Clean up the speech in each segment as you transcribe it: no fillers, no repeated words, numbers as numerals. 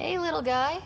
Hey, little guy.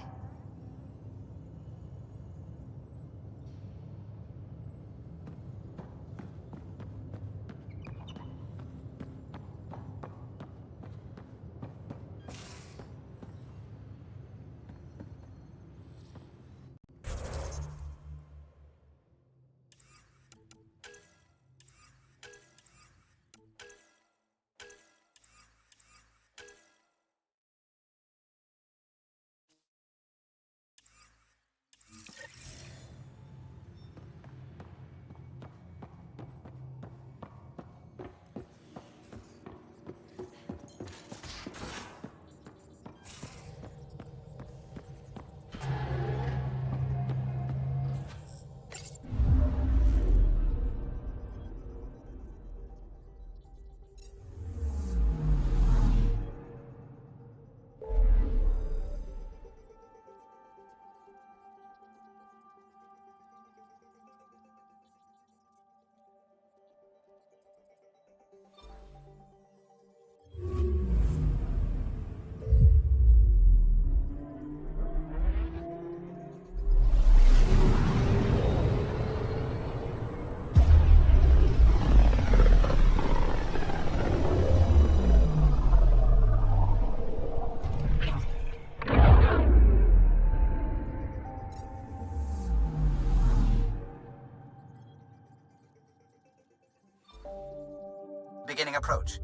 Beginning approach.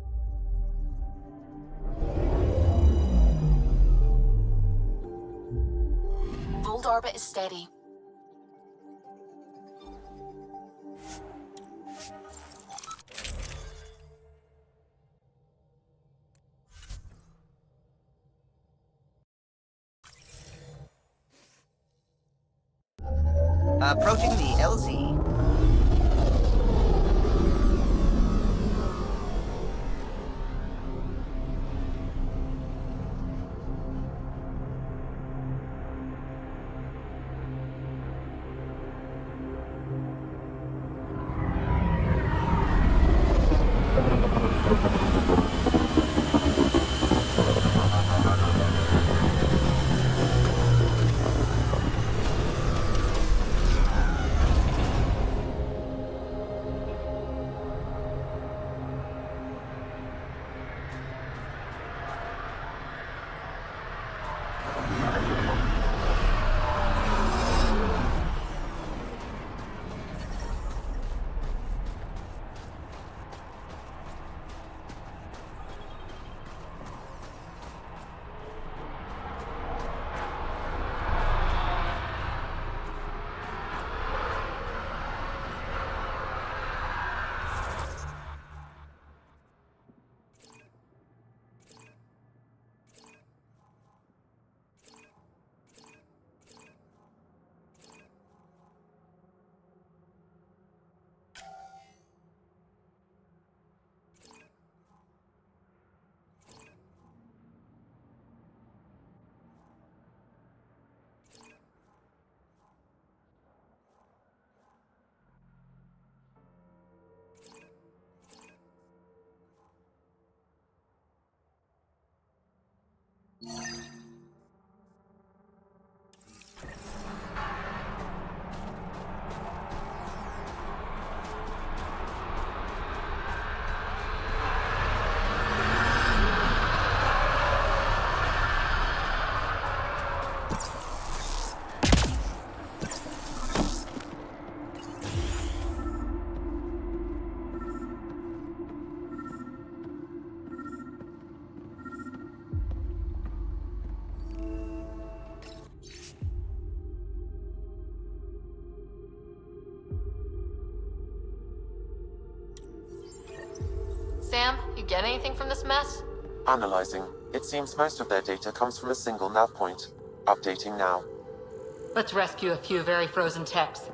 Voeld orbit is steady. Approaching the LZ. Sam, you get anything from this mess? Analyzing. It seems most of their data comes from a single nav point. Updating now. Let's rescue a few very frozen techs.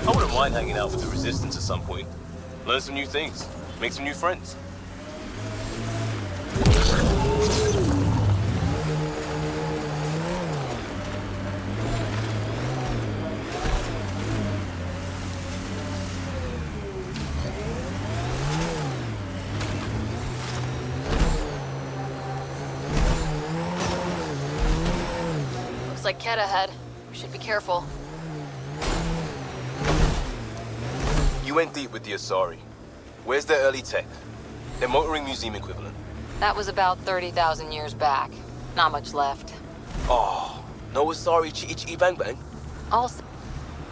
I wouldn't mind hanging out with the Resistance at some point. Learn some new things. Make some new friends. Looks like Ket ahead. We should be careful. You went deep with the Asari. Where's their early tech? Their motoring museum equivalent. That was about 30,000 years back. Not much left. Oh, no Asari chitty chitty bang bang? Also,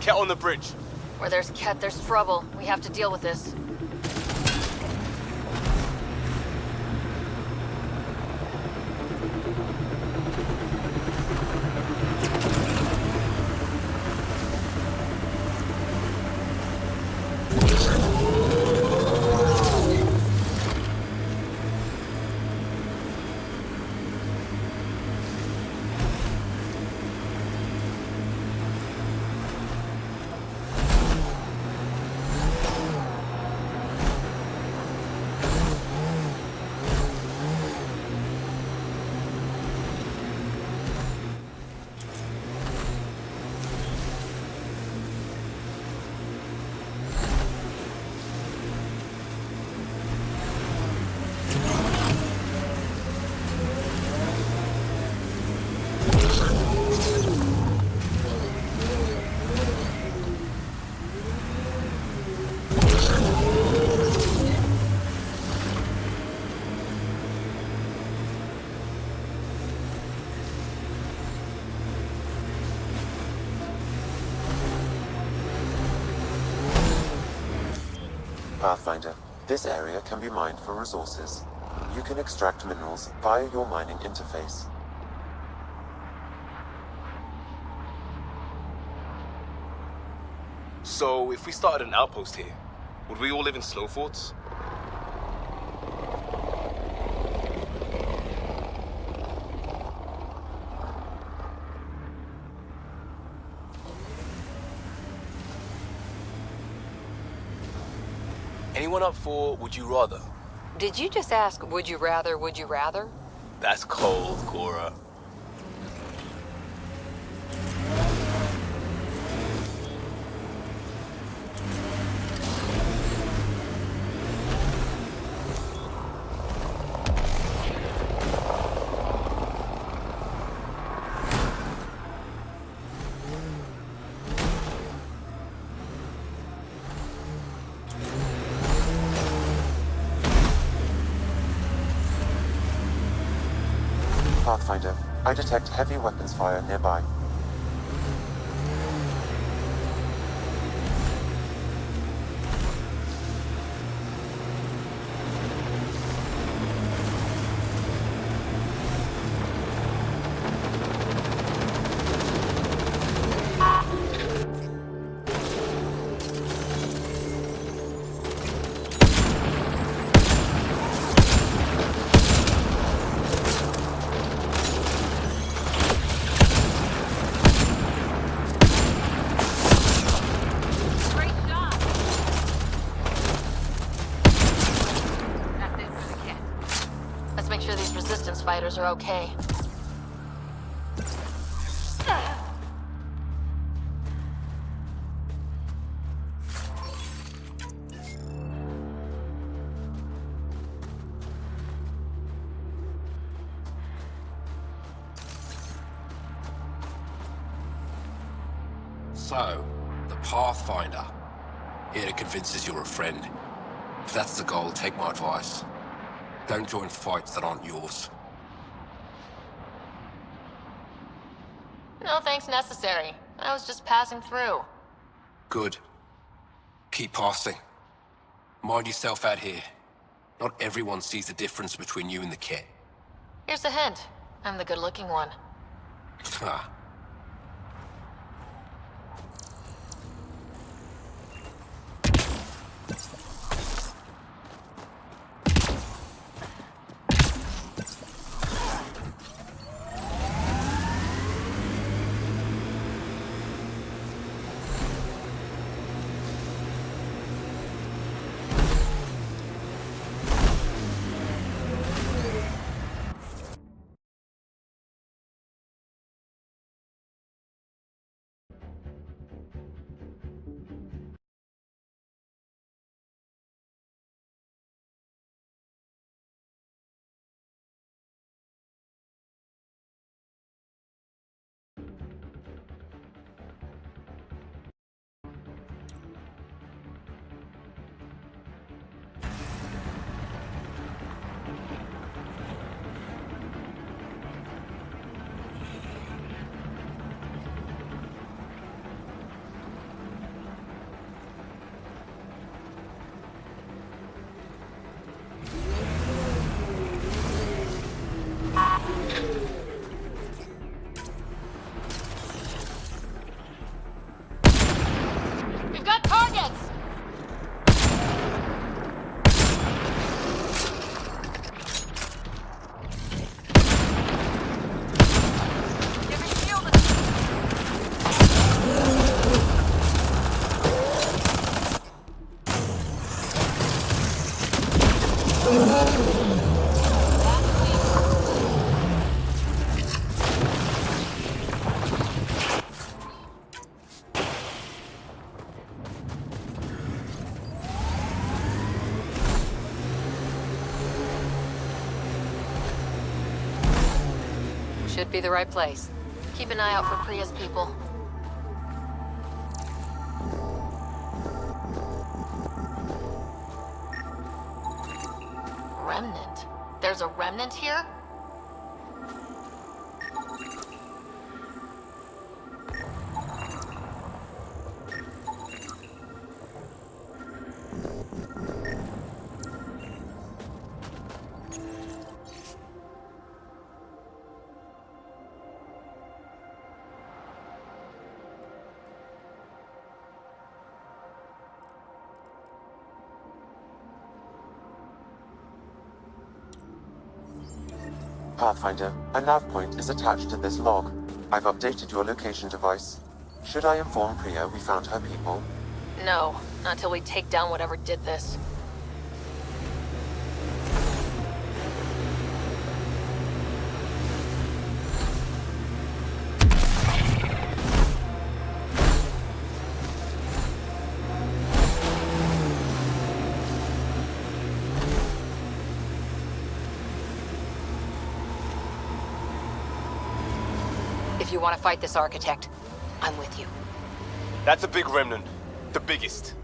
Ket on the bridge. where there's Ket, there's trouble. We have to deal with this. Pathfinder, this area can be mined for resources. You can extract minerals via your mining interface. So, if we started an outpost here, would we all live in snow forts? Anyone up for would you rather? Did you just ask, would you rather, would you rather? That's cold, Cora. Pathfinder, I detect heavy weapons fire nearby. Great shot! That's it for the kit. Let's make sure these resistance fighters are okay. So, the Pathfinder. Here to convince us you're a friend. If that's the goal, take my advice. Don't join fights that aren't yours. No thanks necessary. I was just passing through. Good. Keep passing. Mind yourself out here. Not everyone sees the difference between you and the kit. Here's a hint. I'm the good-looking one. Ha. We've got targets! Give me shield. Should be the right place. Keep an eye out for Priya's people. Remnant? There's a remnant here? Pathfinder, a nav point is attached to this log. I've updated your location device. Should I inform Priya we found her people? No, not till we take down whatever did this. If you want to fight this architect, I'm with you. That's a big remnant. The biggest.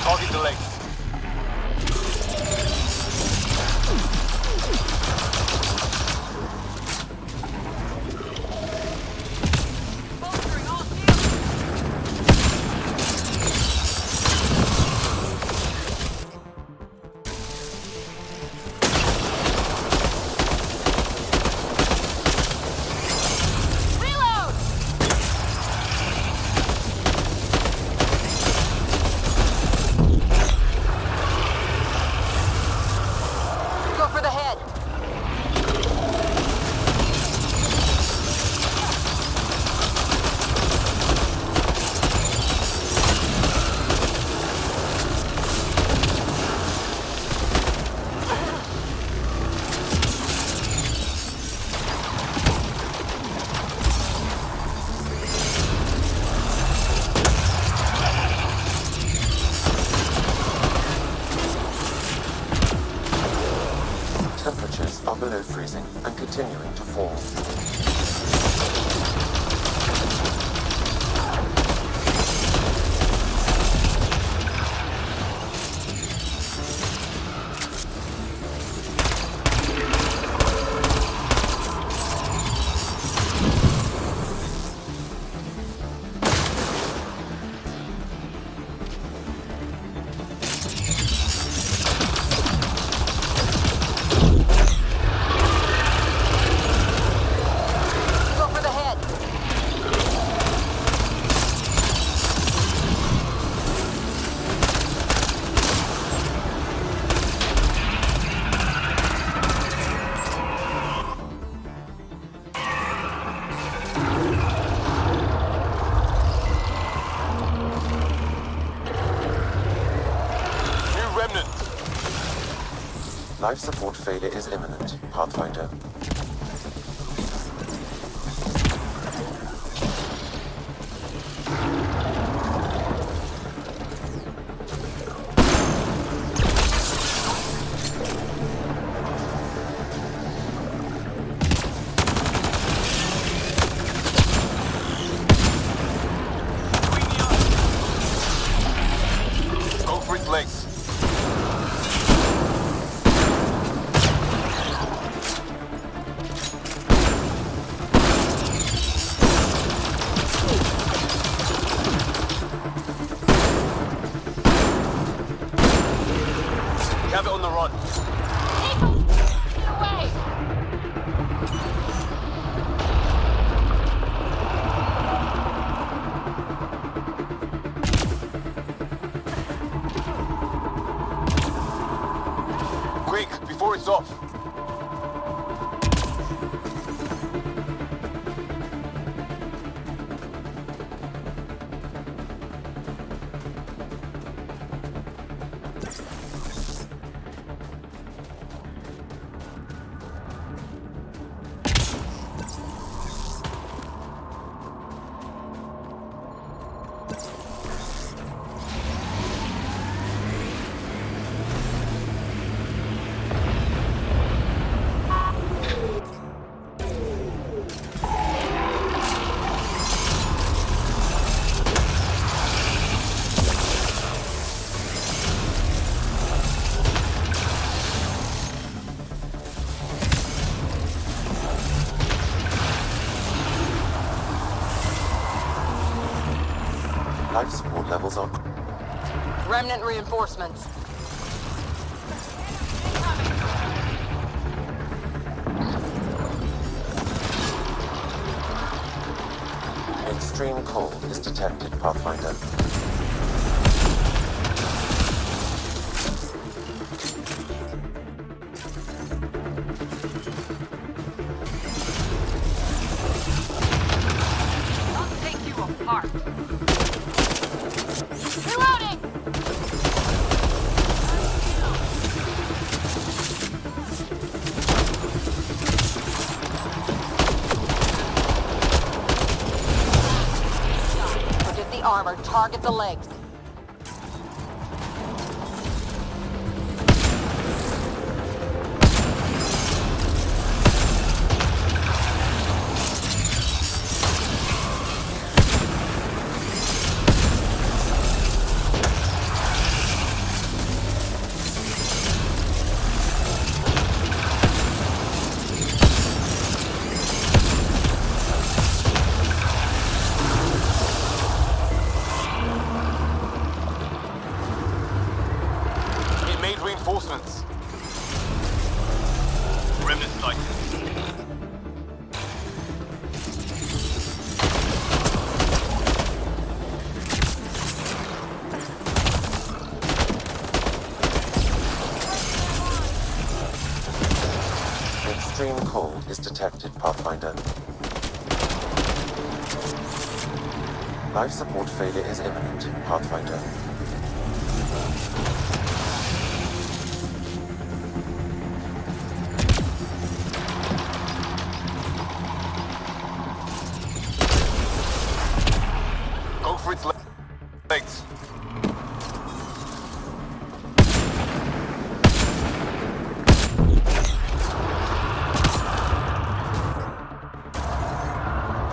Target the leg. Go for the head. Temperatures are below freezing and continuing to fall. Go for the head. New remnant. Life support failure is imminent, Pathfinder. Go for its legs. Life support levels are... Remnant reinforcements. Extreme cold is detected, Pathfinder. I'll take you apart. Reloading! Forget the armor. Target the legs. It made reinforcements. Remnant sighted. Extreme cold is detected, Pathfinder. Life support failure is imminent, Pathfinder. Go for its legs.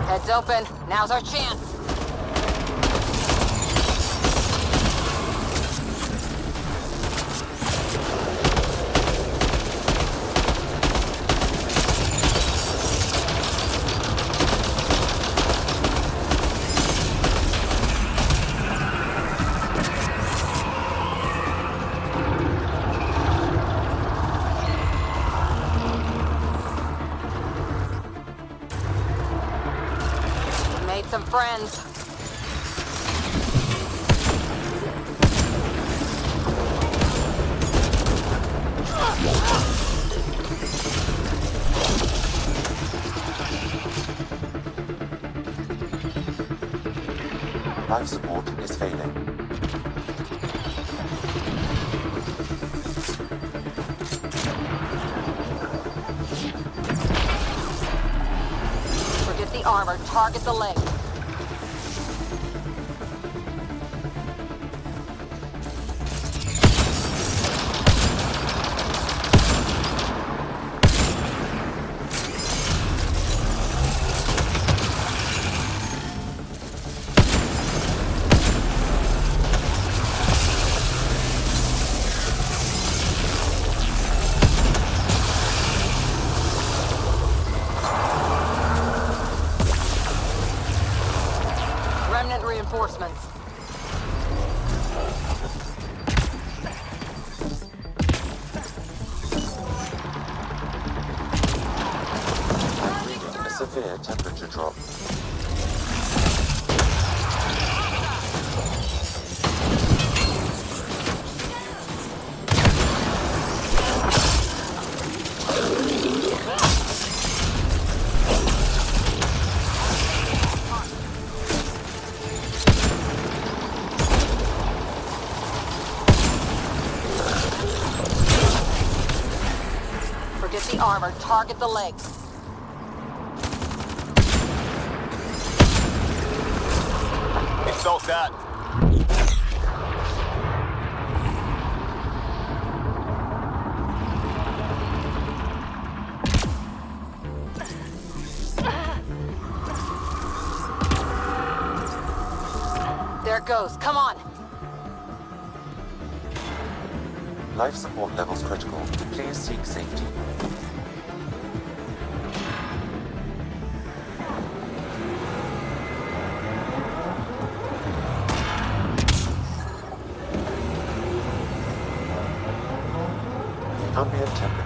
Heads open. Now's our chance. Made some friends. Life support is failing. Forget the armor. Target the legs. Remnant reinforcements. I'm reading a severe temperature drop. Forget the armor. Target the legs. It felt that. There it goes. Come on. Life support levels critical. Please seek safety.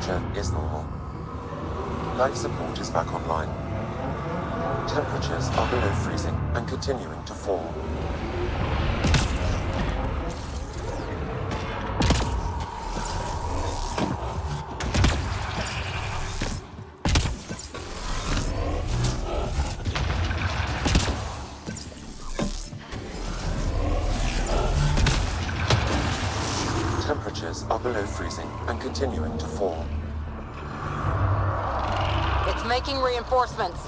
temperature is normal. Life support is back online. Temperatures are below freezing and continuing to fall. Temperatures are below freezing and continuing to fall. It's making reinforcements.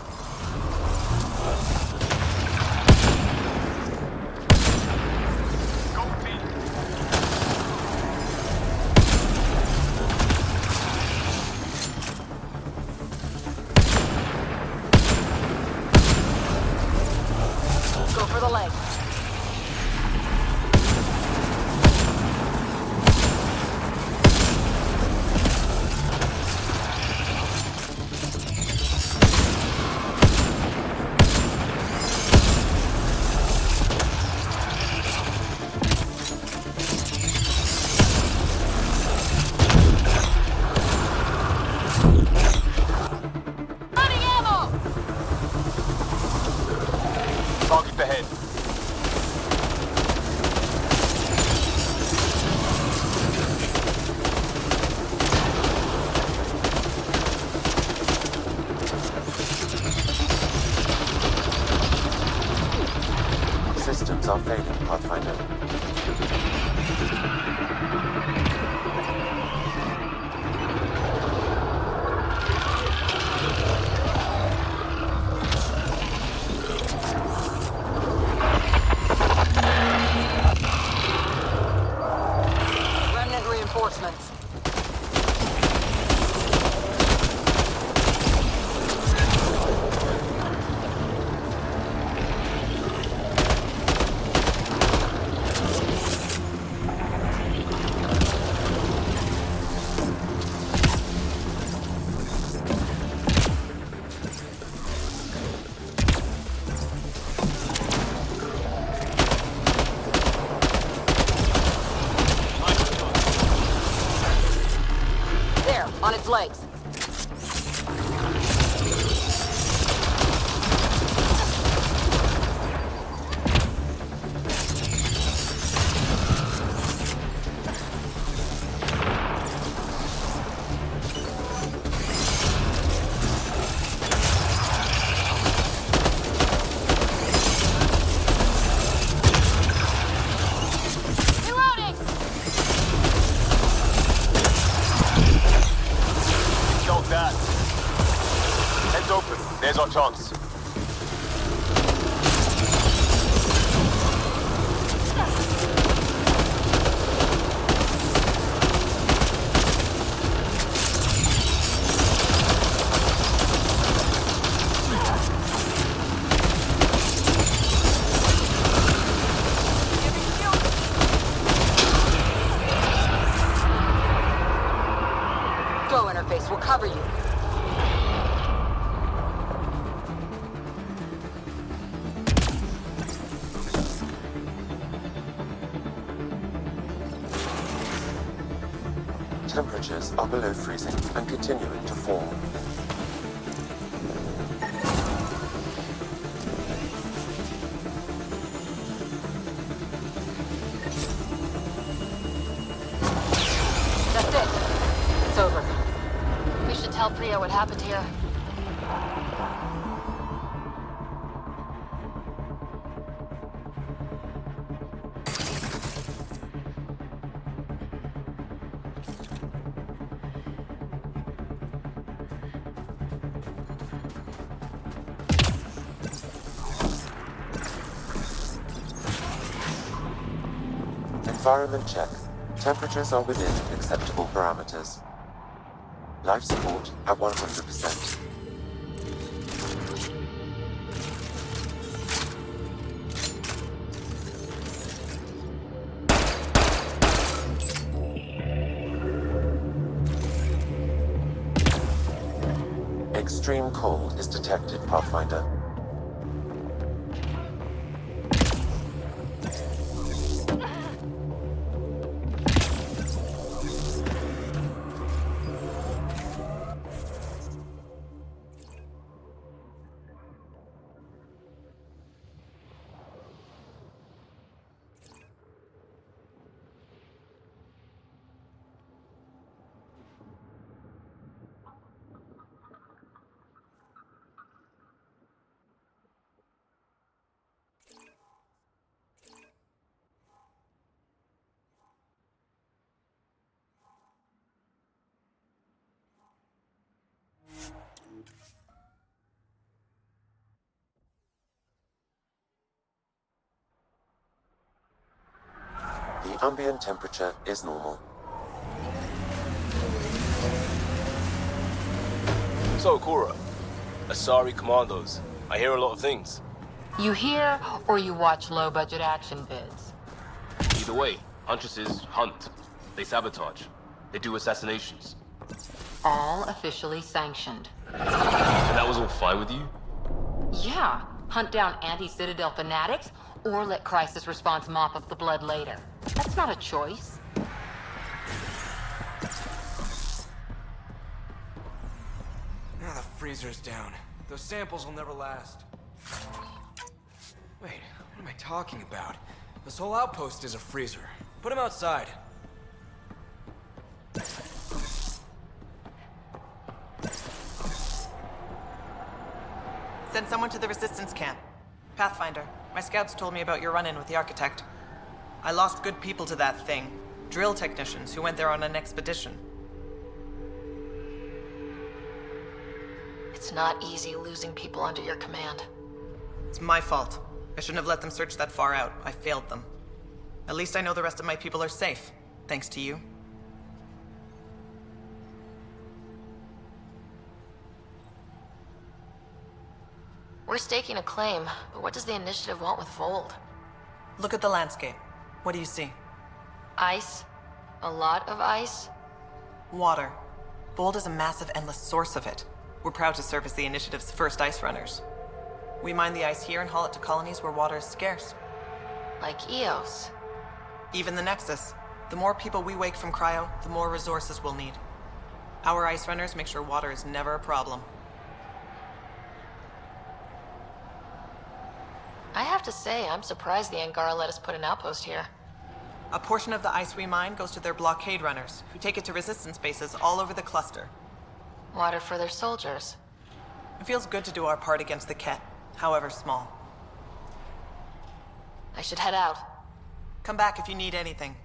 Go for the leg. Running ammo! Target ahead. Systems are failing, Pathfinder. Remnant reinforcements. There, on its legs. Reloading! Killed that. Heads open. There's our chance. Go interface, we'll cover you. Temperatures are below freezing and continuing to fall. That's it. It's over. We should tell Priya what happened here. Environment check. Temperatures are within acceptable parameters. Life support at 100%. Extreme cold is detected, Pathfinder. The ambient temperature is normal. So, Cora, Asari commandos. I hear a lot of things. You hear or you watch low-budget action vids? Either way, Huntresses hunt. They sabotage. They do assassinations. All officially sanctioned. And that was all fine with you? Yeah, hunt down anti-Citadel fanatics, or let crisis response mop up the blood later. That's not a choice. Now the freezer's down. Those samples will never last. Wait, what am I talking about? This whole outpost is a freezer. Put him outside. Send someone to the resistance camp. Pathfinder, my scouts told me about your run-in with the architect. I lost good people to that thing. Drill technicians who went there on an expedition. It's not easy losing people under your command. It's my fault. I shouldn't have let them search that far out. I failed them. At least I know the rest of my people are safe, thanks to you. We're staking a claim, but what does the initiative want with Voeld? Look at the landscape. What do you see? Ice? A lot of ice? Water. Voeld is a massive, endless source of it. We're proud to serve as the initiative's first ice runners. We mine the ice here and haul it to colonies where water is scarce. Like Eos. Even the Nexus. The more people we wake from cryo, the more resources we'll need. Our ice runners make sure water is never a problem. I have to say, I'm surprised the Angaran let us put an outpost here. A portion of the ice we mine goes to their blockade runners, who take it to resistance bases all over the cluster. Water for their soldiers. It feels good to do our part against the Ket, however small. I should head out. Come back if you need anything.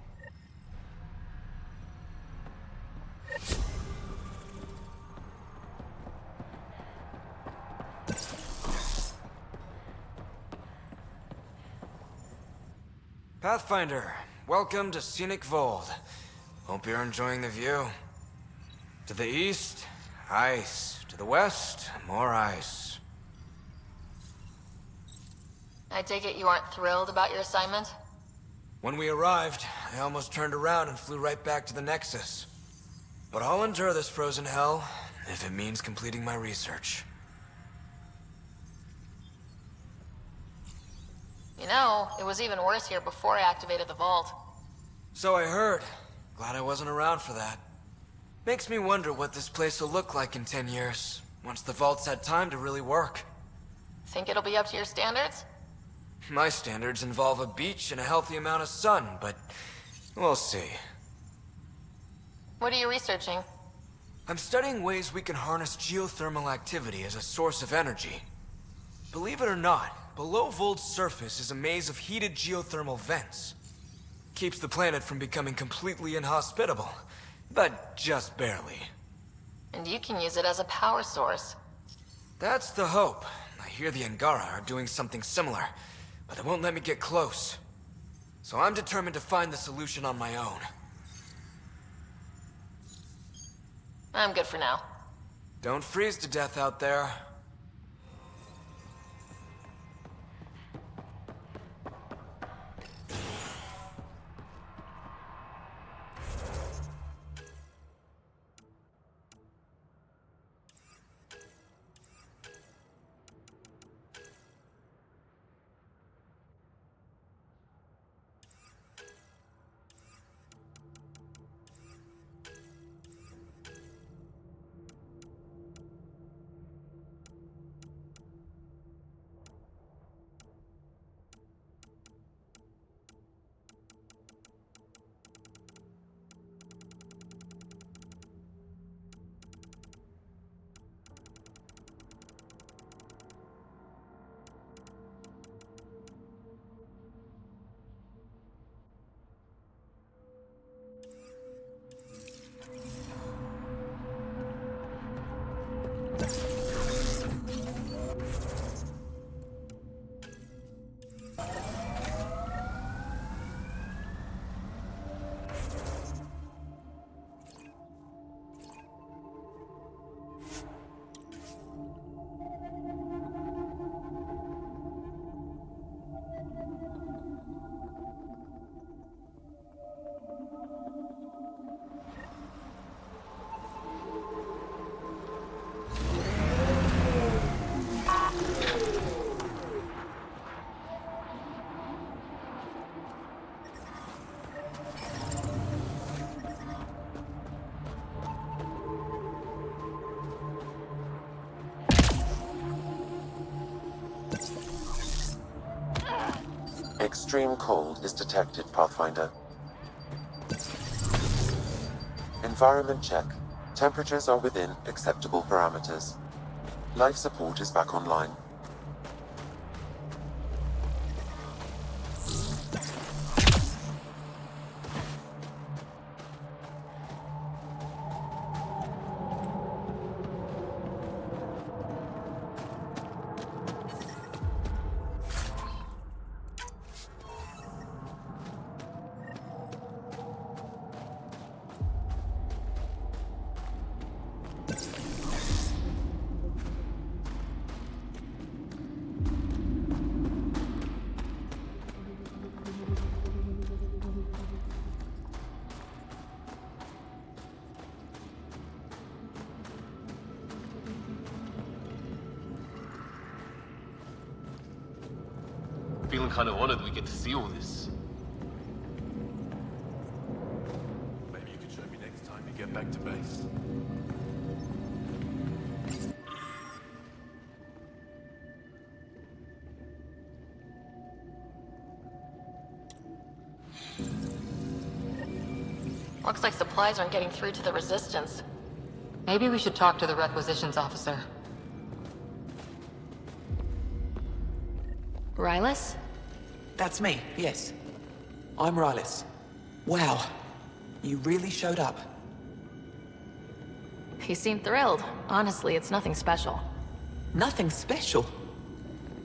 Pathfinder, welcome to scenic Voeld. Hope you're enjoying the view. To the east, ice. To the west, more ice. I take it you aren't thrilled about your assignment? When we arrived, I almost turned around and flew right back to the Nexus. But I'll endure this frozen hell if it means completing my research. You know, it was even worse here before I activated the vault. So I heard. Glad I wasn't around for that. Makes me wonder what this place will look like in 10 years, once the vault's had time to really work. Think it'll be up to your standards? My standards involve a beach and a healthy amount of sun, but we'll see. What are you researching? I'm studying ways we can harness geothermal activity as a source of energy. Believe it or not, below Voeld's surface is a maze of heated geothermal vents. Keeps the planet from becoming completely inhospitable, but just barely. And you can use it as a power source. That's the hope. I hear the Angaran are doing something similar, but they won't let me get close. So I'm determined to find the solution on my own. I'm good for now. Don't freeze to death out there. Extreme cold is detected, Pathfinder. Environment check. Temperatures are within acceptable parameters. Life support is back online. Feeling kind of honored we get to see all this. Maybe you could show me next time you get back to base. Looks like supplies aren't getting through to the Resistance. Maybe we should talk to the requisitions officer. Rylus? That's me, yes. I'm Rylus. Wow. You really showed up. You seem thrilled. Honestly, it's nothing special. Nothing special.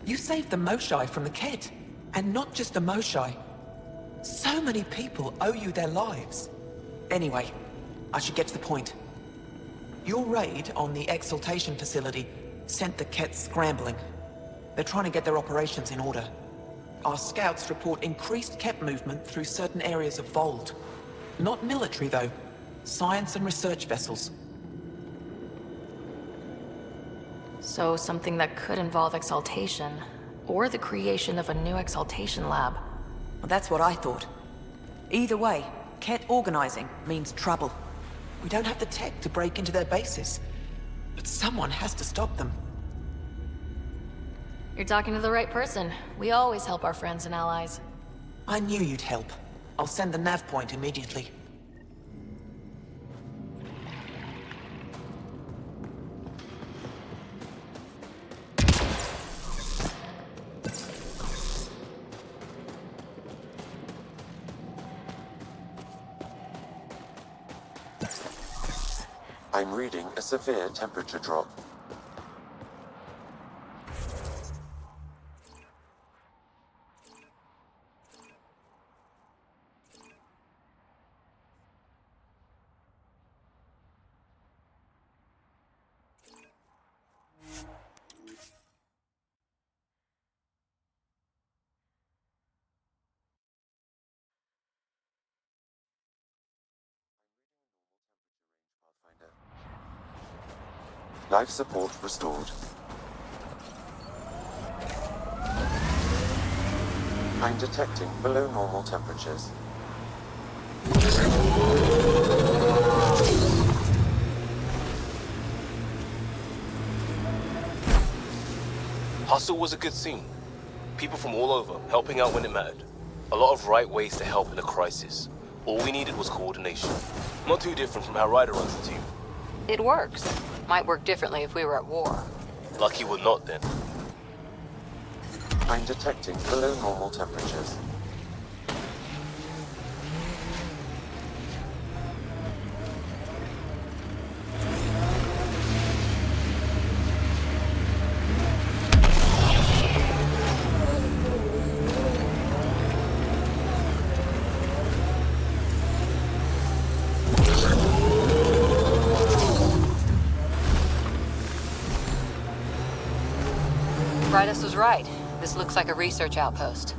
You saved the Moshai from the Kett. And not just the Moshai. So many people owe you their lives. Anyway, I should get to the point. Your raid on the Exaltation facility sent the Kett scrambling. They're trying to get their operations in order. Our scouts report increased Kett movement through certain areas of Voeld. Not military, though. Science and research vessels. So something that could involve Exaltation, or the creation of a new Exaltation lab. Well, that's what I thought. Either way, Kett organizing means trouble. We don't have the tech to break into their bases. But someone has to stop them. You're talking to the right person. We always help our friends and allies. I knew you'd help. I'll send the nav point immediately. I'm reading a severe temperature drop. Life support restored. I'm detecting below normal temperatures. Hustle was a good scene. People from all over, helping out when it mattered. A lot of right ways to help in a crisis. All we needed was coordination. Not too different from how Ryder runs the team. It works. Might work differently if we were at war. Lucky we're not then. I'm detecting below normal temperatures. Brytus was right. This looks like a research outpost.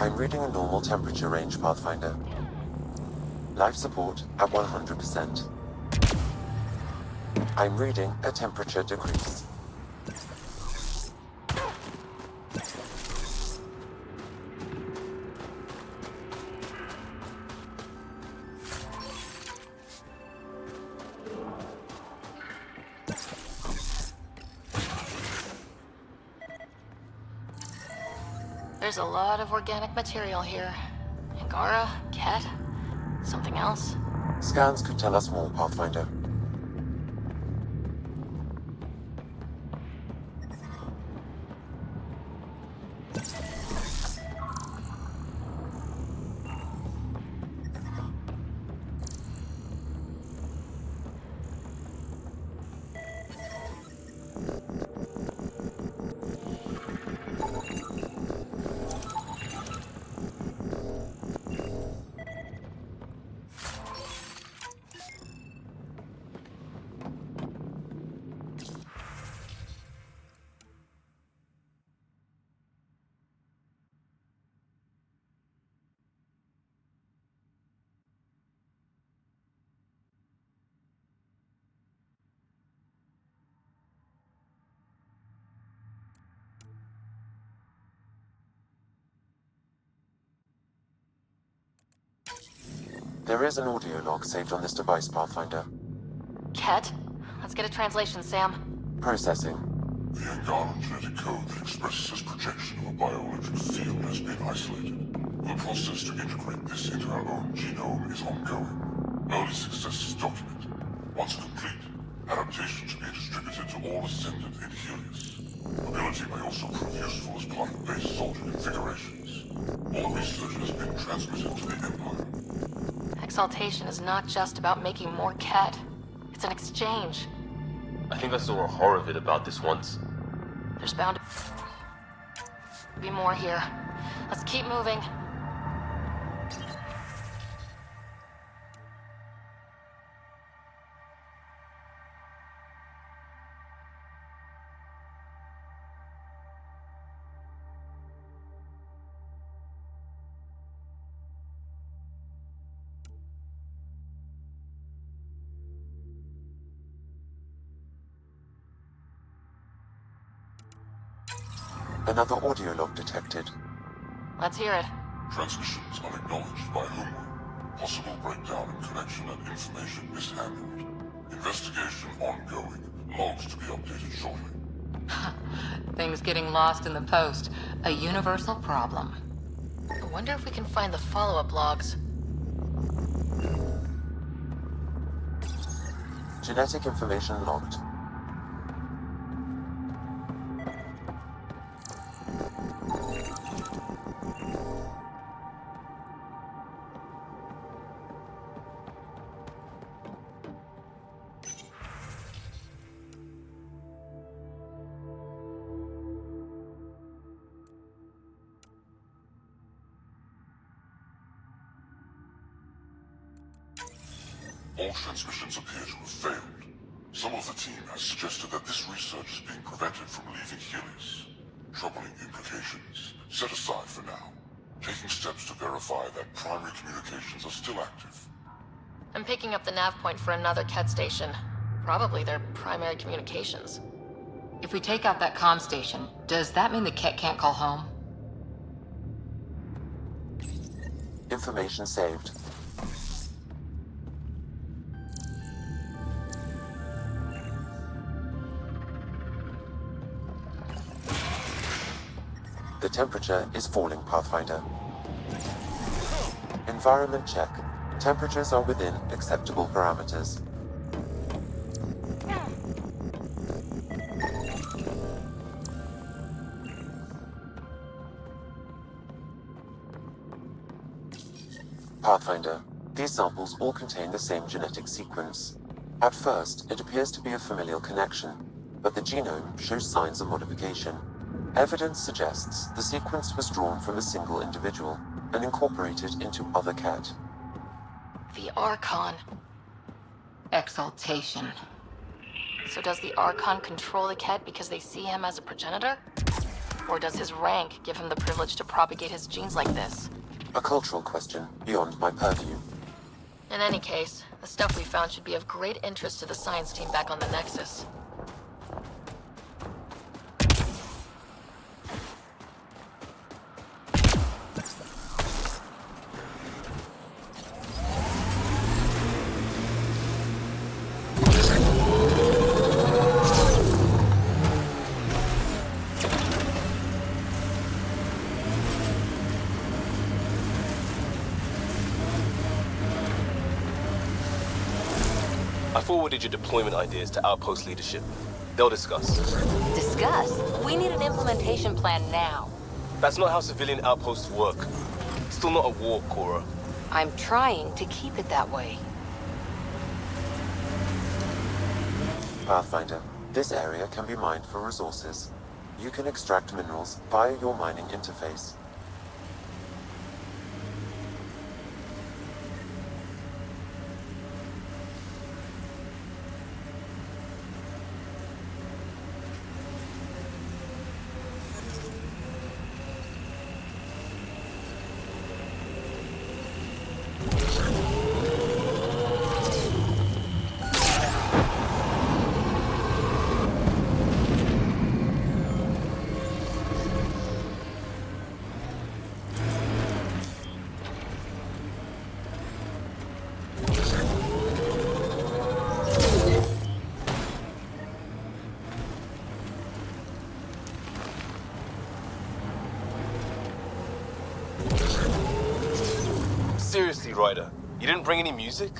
I'm reading a normal temperature range, Pathfinder. Life support at 100%. I'm reading a temperature decrease. There's a lot of organic material here. Angara, Ket, something else. Scans could tell us more, Pathfinder. There is an audio log saved on this device, Pathfinder. Ket, let's get a translation, Sam. Processing. The Angaran genetic code that expresses this projection of a bioelectric field has been isolated. The process to integrate this into our own genome is ongoing. Early successes documented. Once complete, adaptation to be distributed to all ascendant in Helios. Ability may also prove useful as part of base soldier configurations. All research has been transmitted to the Empire. Exaltation is not just about making more Ket. It's an exchange. I think I saw a horror vid about this once. There's bound to be more here. Let's keep moving. Another audio log detected. Let's hear it. Transmissions unacknowledged by whom? Possible breakdown in connection and information mishandled. Investigation ongoing. Logs to be updated shortly. Things getting lost in the post. A universal problem. I wonder if we can find the follow-up logs. Genetic information logged. All transmissions appear to have failed. Some of the team has suggested that this research is being prevented from leaving Helios. Troubling implications. Set aside for now. Taking steps to verify that primary communications are still active. I'm picking up the nav point for another Ket station. Probably their primary communications. If we take out that comm station, does that mean the Ket can't call home? Information saved. The temperature is falling, Pathfinder. Environment check. Temperatures are within acceptable parameters. Pathfinder, these samples all contain the same genetic sequence. At first, it appears to be a familial connection, but the genome shows signs of modification. Evidence suggests the sequence was drawn from a single individual and incorporated into other Ket. The Archon. Exaltation. So does the Archon control the Ket because they see him as a progenitor? Or does his rank give him the privilege to propagate his genes like this? A cultural question beyond my purview. In any case, the stuff we found should be of great interest to the science team back on the Nexus. I forwarded your deployment ideas to Outpost leadership. They'll discuss. Discuss? We need an implementation plan now. That's not how civilian outposts work. Still not a war, Cora. I'm trying to keep it that way. Pathfinder, this area can be mined for resources. You can extract minerals via your mining interface. Seriously, Ryder, you didn't bring any music?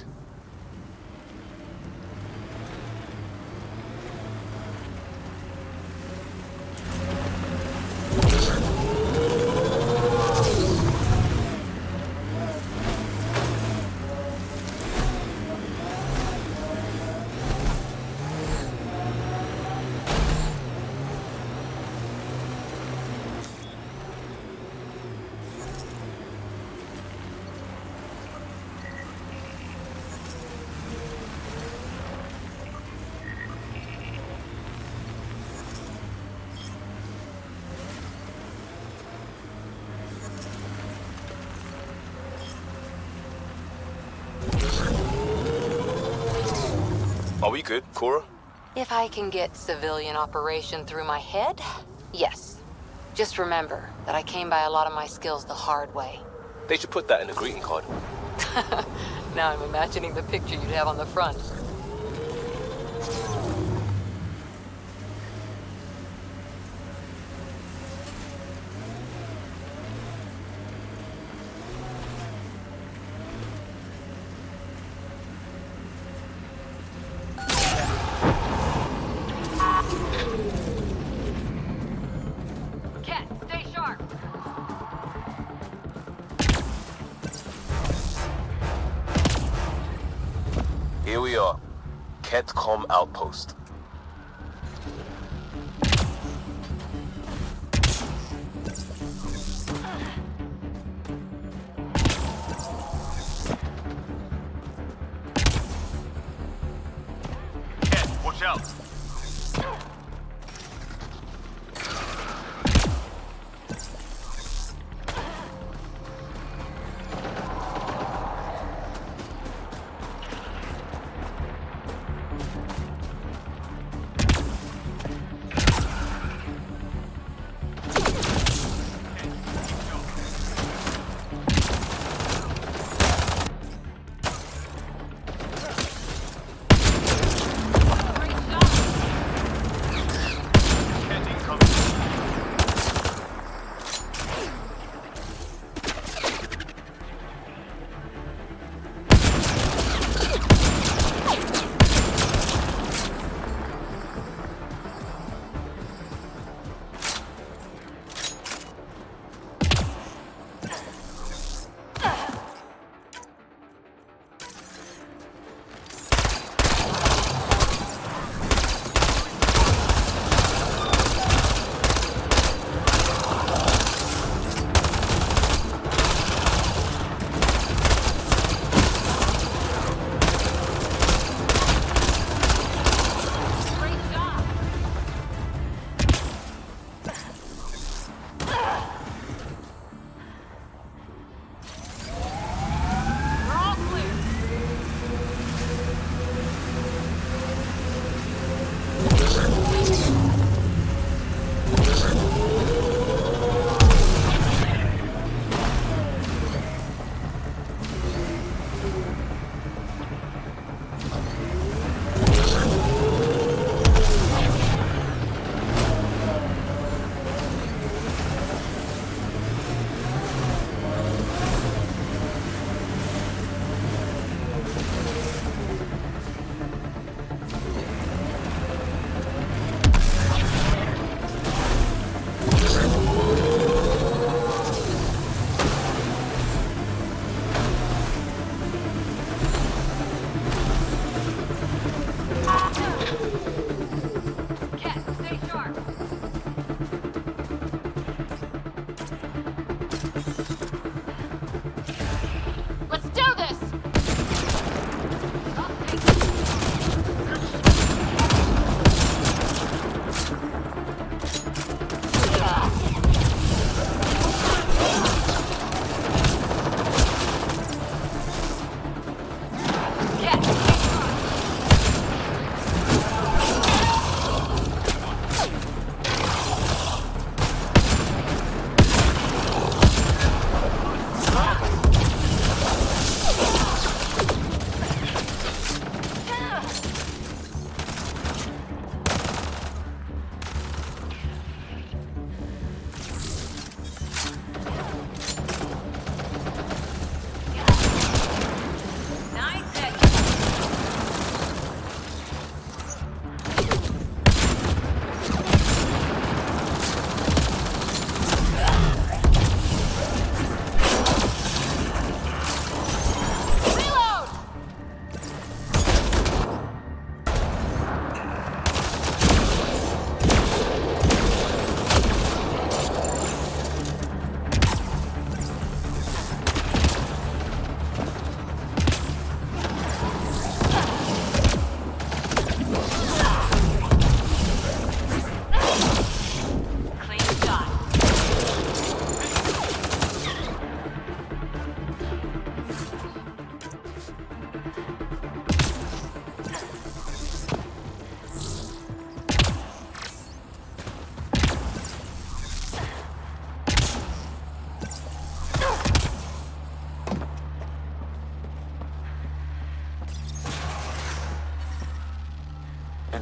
Are we good, Cora? If I can get civilian operation through my head, yes. Just remember that I came by a lot of my skills the hard way. They should put that in a greeting card. Now I'm imagining the picture you'd have on the front. Cat, stay sharp. Here we are. Ketcom Outpost. Ket, watch out.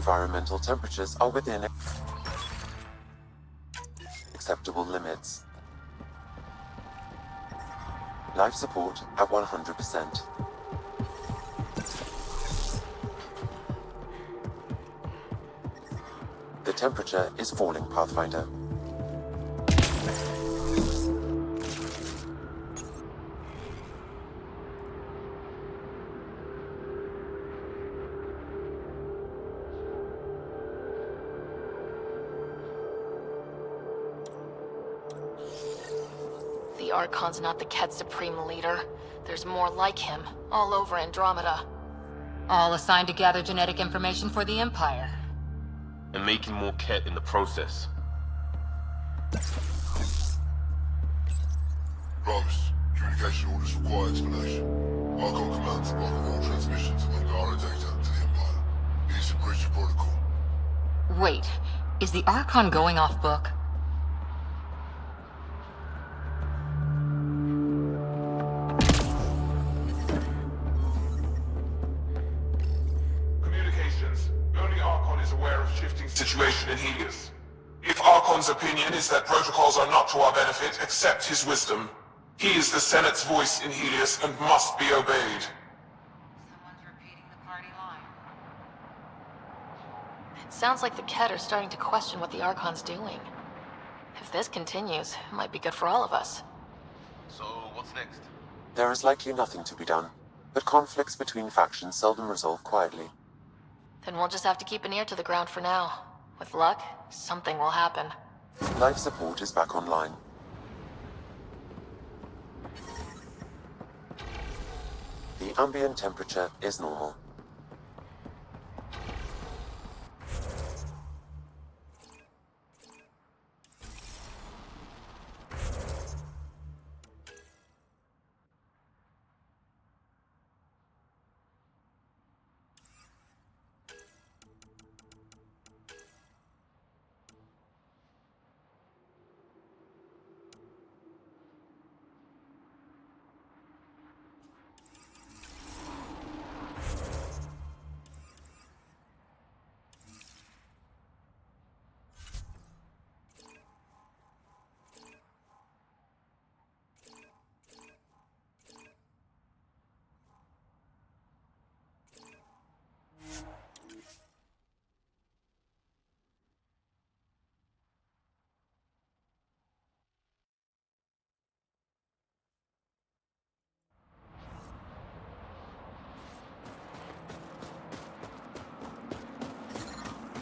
Environmental temperatures are within acceptable limits. Life support at 100%. The temperature is falling, Pathfinder. The Archon's not the Ket Supreme leader. There's more like him, all over Andromeda. All assigned to gather genetic information for the Empire. And making more Ket in the process. Rose, communication orders require explanation. Archon commands block all transmissions of Angaran data to the Empire. It is a breach of protocol. Wait, is the Archon going off book? Communications. Only Archon is aware of shifting situation in Helios. If Archon's opinion is that protocols are not to our benefit, accept his wisdom. He is the Senate's voice in Helios and must be obeyed. Someone's repeating the party line. It sounds like the Ket are starting to question what the Archon's doing. If this continues, it might be good for all of us. So, what's next? There is likely nothing to be done, but conflicts between factions seldom resolve quietly. Then we'll just have to keep an ear to the ground for now. With luck, something will happen. Life support is back online. The ambient temperature is normal.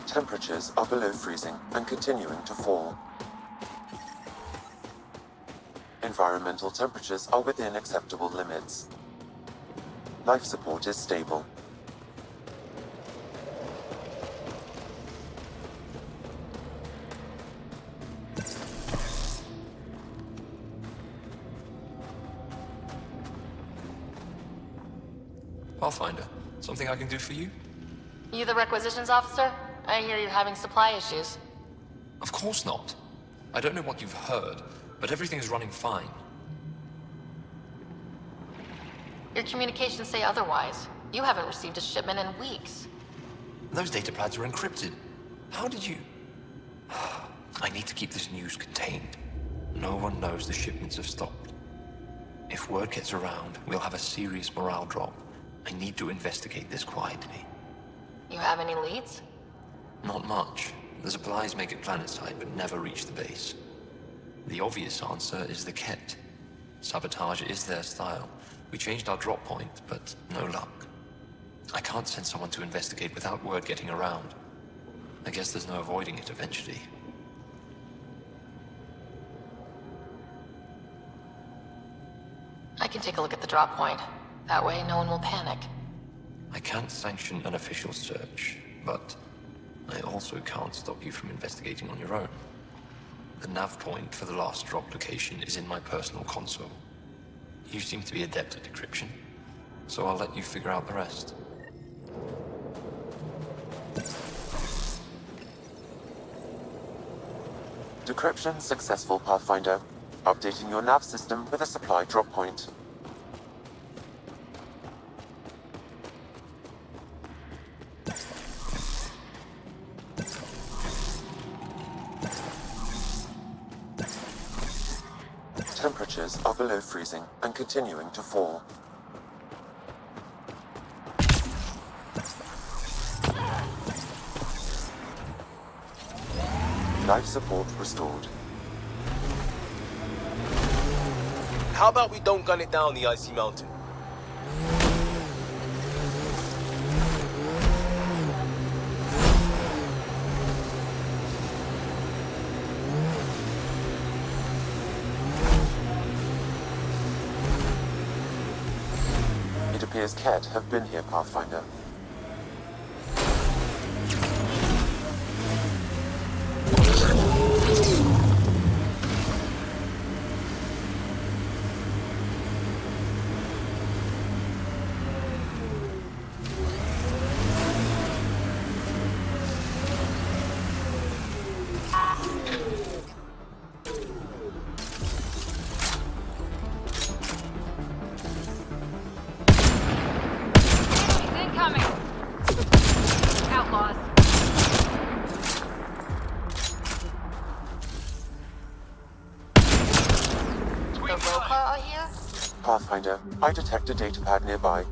Temperatures are below freezing and continuing to fall. Environmental temperatures are within acceptable limits. Life support is stable. Pathfinder, something I can do for you? You the requisitions officer? I hear you're having supply issues. Of course not. I don't know what you've heard, but everything's running fine. Your communications say otherwise. You haven't received a shipment in weeks. Those data pads are encrypted. How did you... I need to keep this news contained. No one knows the shipments have stopped. If word gets around, we'll have a serious morale drop. I need to investigate this quietly. You have any leads? Not much. The supplies make it planetside, but never reach the base. The obvious answer is the Ket. Sabotage is their style. We changed our drop point, but no luck. I can't send someone to investigate without word getting around. I guess there's no avoiding it eventually. I can take a look at the drop point. That way, no one will panic. I can't sanction an official search, but I also can't stop you from investigating on your own. The nav point for the last drop location is in my personal console. You seem to be adept at decryption, so I'll let you figure out the rest. Decryption successful, Pathfinder. Updating your nav system with a supply drop point. Temperatures are below freezing and continuing to fall. Life support restored. How about we don't gun it down the icy mountain? It appears Ket have been here, Pathfinder. Incoming! Outlaws. The Roka are here? Pathfinder, I detect a datapad nearby.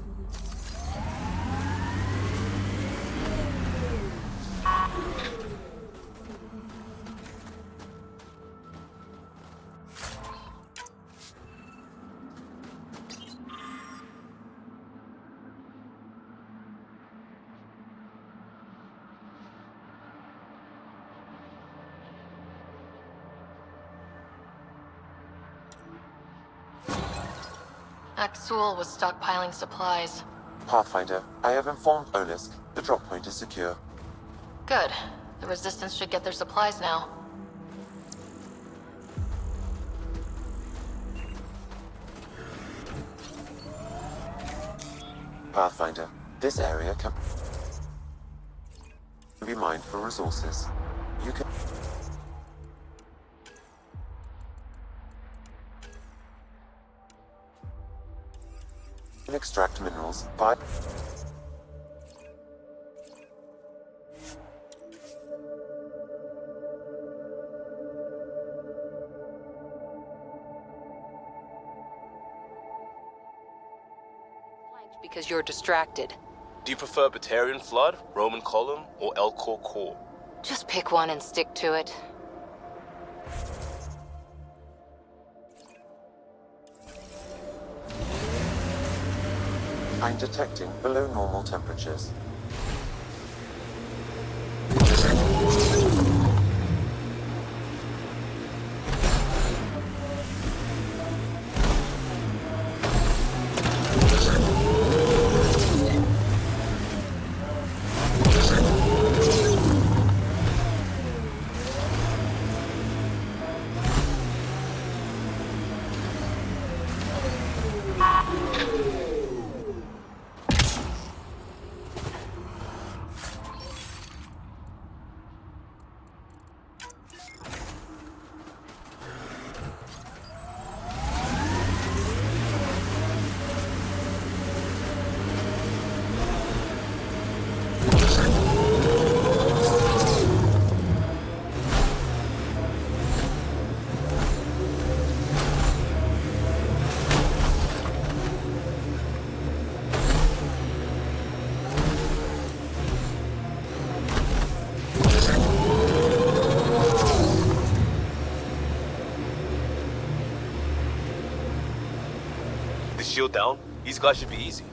Axul was stockpiling supplies. Pathfinder, I have informed Olisk. The drop point is secure. Good. The Resistance should get their supplies now. Pathfinder, this area can be mined for resources. You can extract minerals by Because you're distracted. Do you prefer Batarian Flood, Roman Column, or Elcor Core? Just pick one and stick to it. I'm detecting below normal temperatures. The shield down? These guys should be easy.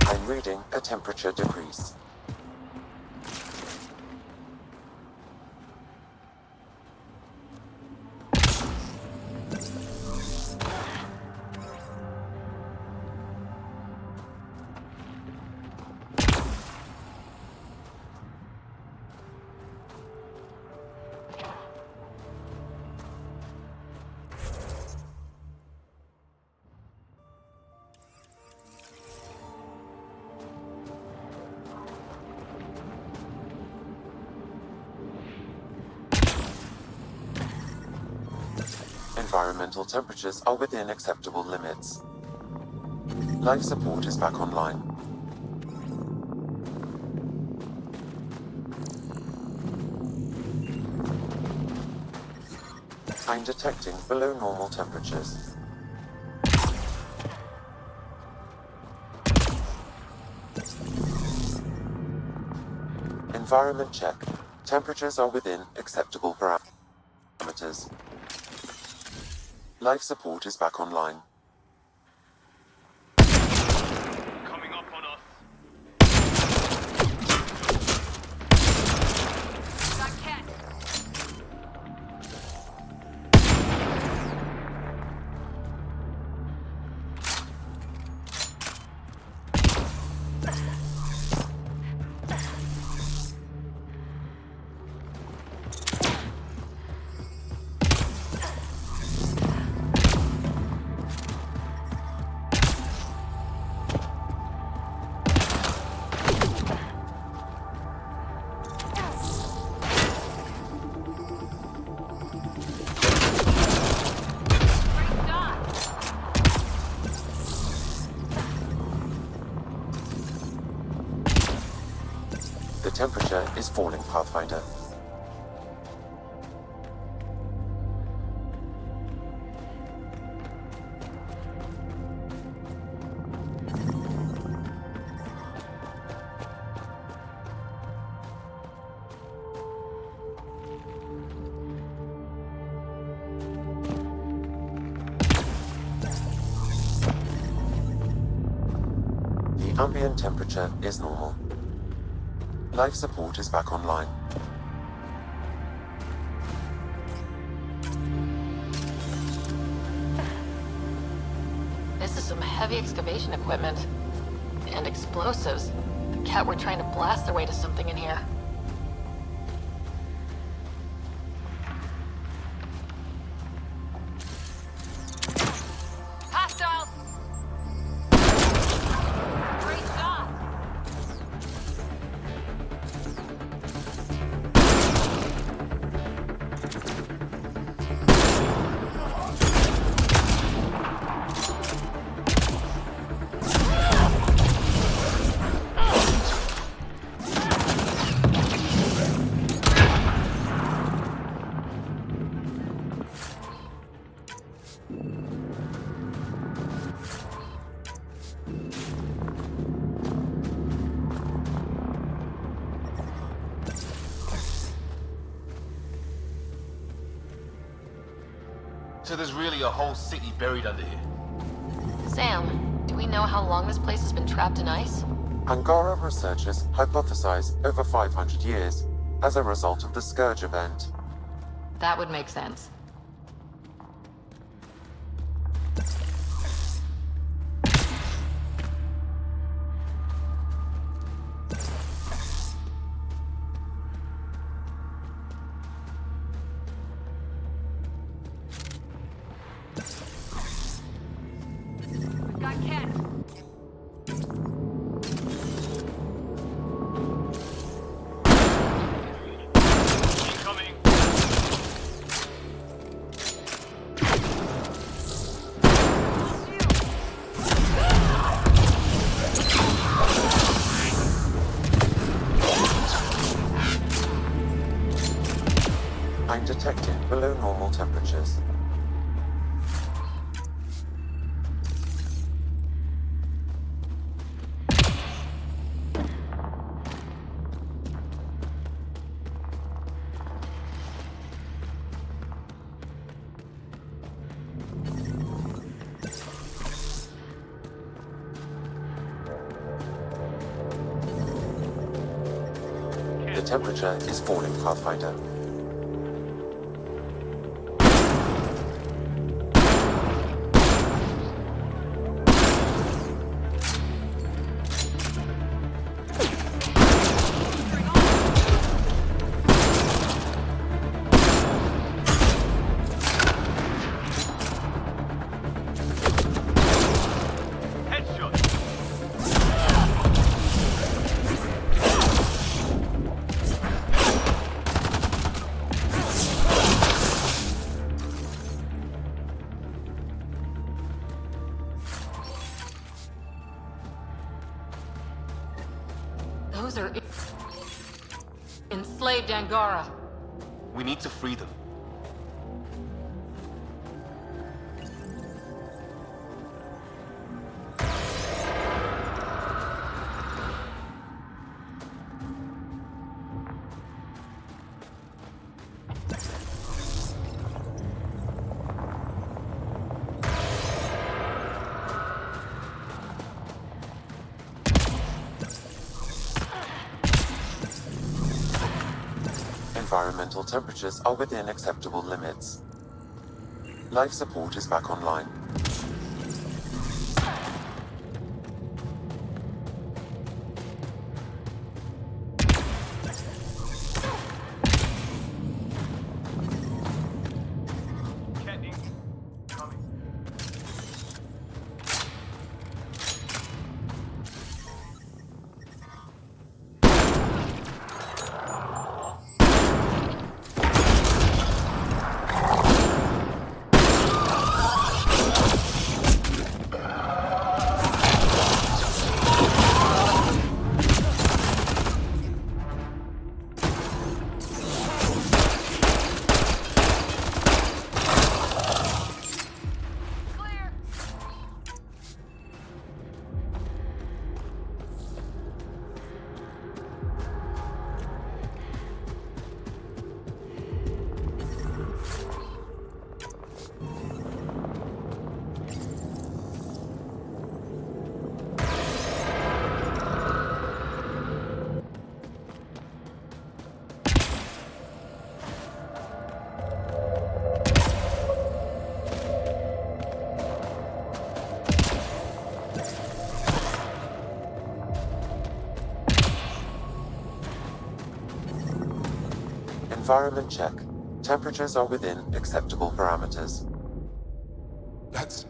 I'm reading a temperature decrease. environmental temperatures are within acceptable limits. Life support is back online. I'm detecting below normal temperatures. Environment check. Temperatures are within acceptable parameters. Life support is back online. Coming up on us. Got Cat. The temperature is falling, Pathfinder. The ambient temperature is normal. Life support is back online. This is some heavy excavation equipment. And explosives. The Cat were trying to blast their way to something in here. Hostile! Great shot! So there's really a whole city buried under here. Sam, do we know how long this place has been trapped in ice? Angaran researchers hypothesize over 500 years as a result of the Scourge event. That would make sense. Got Cat. Incoming. I'm detecting below normal temperatures. The temperature is falling, Pathfinder. Headshot. enslaved Angara. We need to free them. Environmental temperatures are within acceptable limits. Life support is back online. Environment check. Temperatures are within acceptable parameters. That's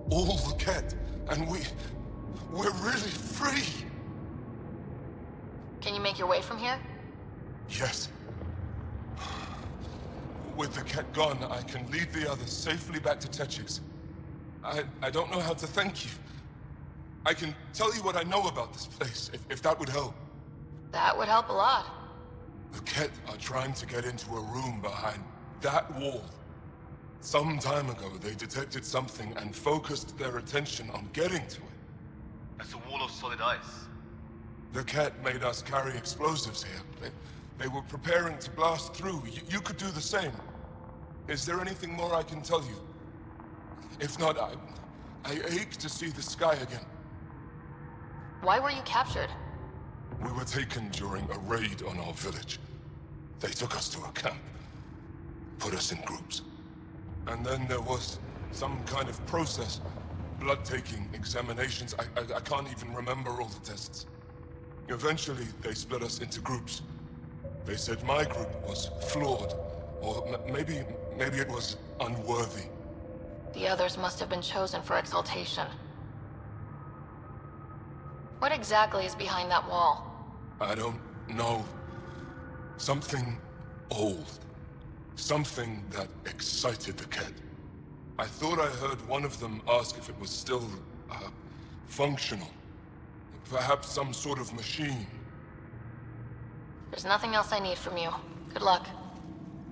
all the Ket, and we're really free. Can you make your way from here? Yes. With the Ket gone, I can lead the others safely back to Techix. I don't know how to thank you. I can tell you what I know about this place, if that would help. That would help a lot. The Ket are trying to get into a room behind that wall. Some time ago, they detected something and focused their attention on getting to it. That's a wall of solid ice. The Ket made us carry explosives here. They were preparing to blast through. You could do the same. Is there anything more I can tell you? If not, I ache to see the sky again. Why were you captured? We were taken during a raid on our village. They took us to a camp, put us in groups. And then there was some kind of process, blood-taking, examinations. I can't even remember all the tests. Eventually, they split us into groups. They said my group was flawed, or maybe it was unworthy. The others must have been chosen for exaltation. What exactly is behind that wall? I don't know. Something old. Something that excited the Ket. I thought I heard one of them ask if it was still, functional. Perhaps some sort of machine. There's nothing else I need from you. Good luck.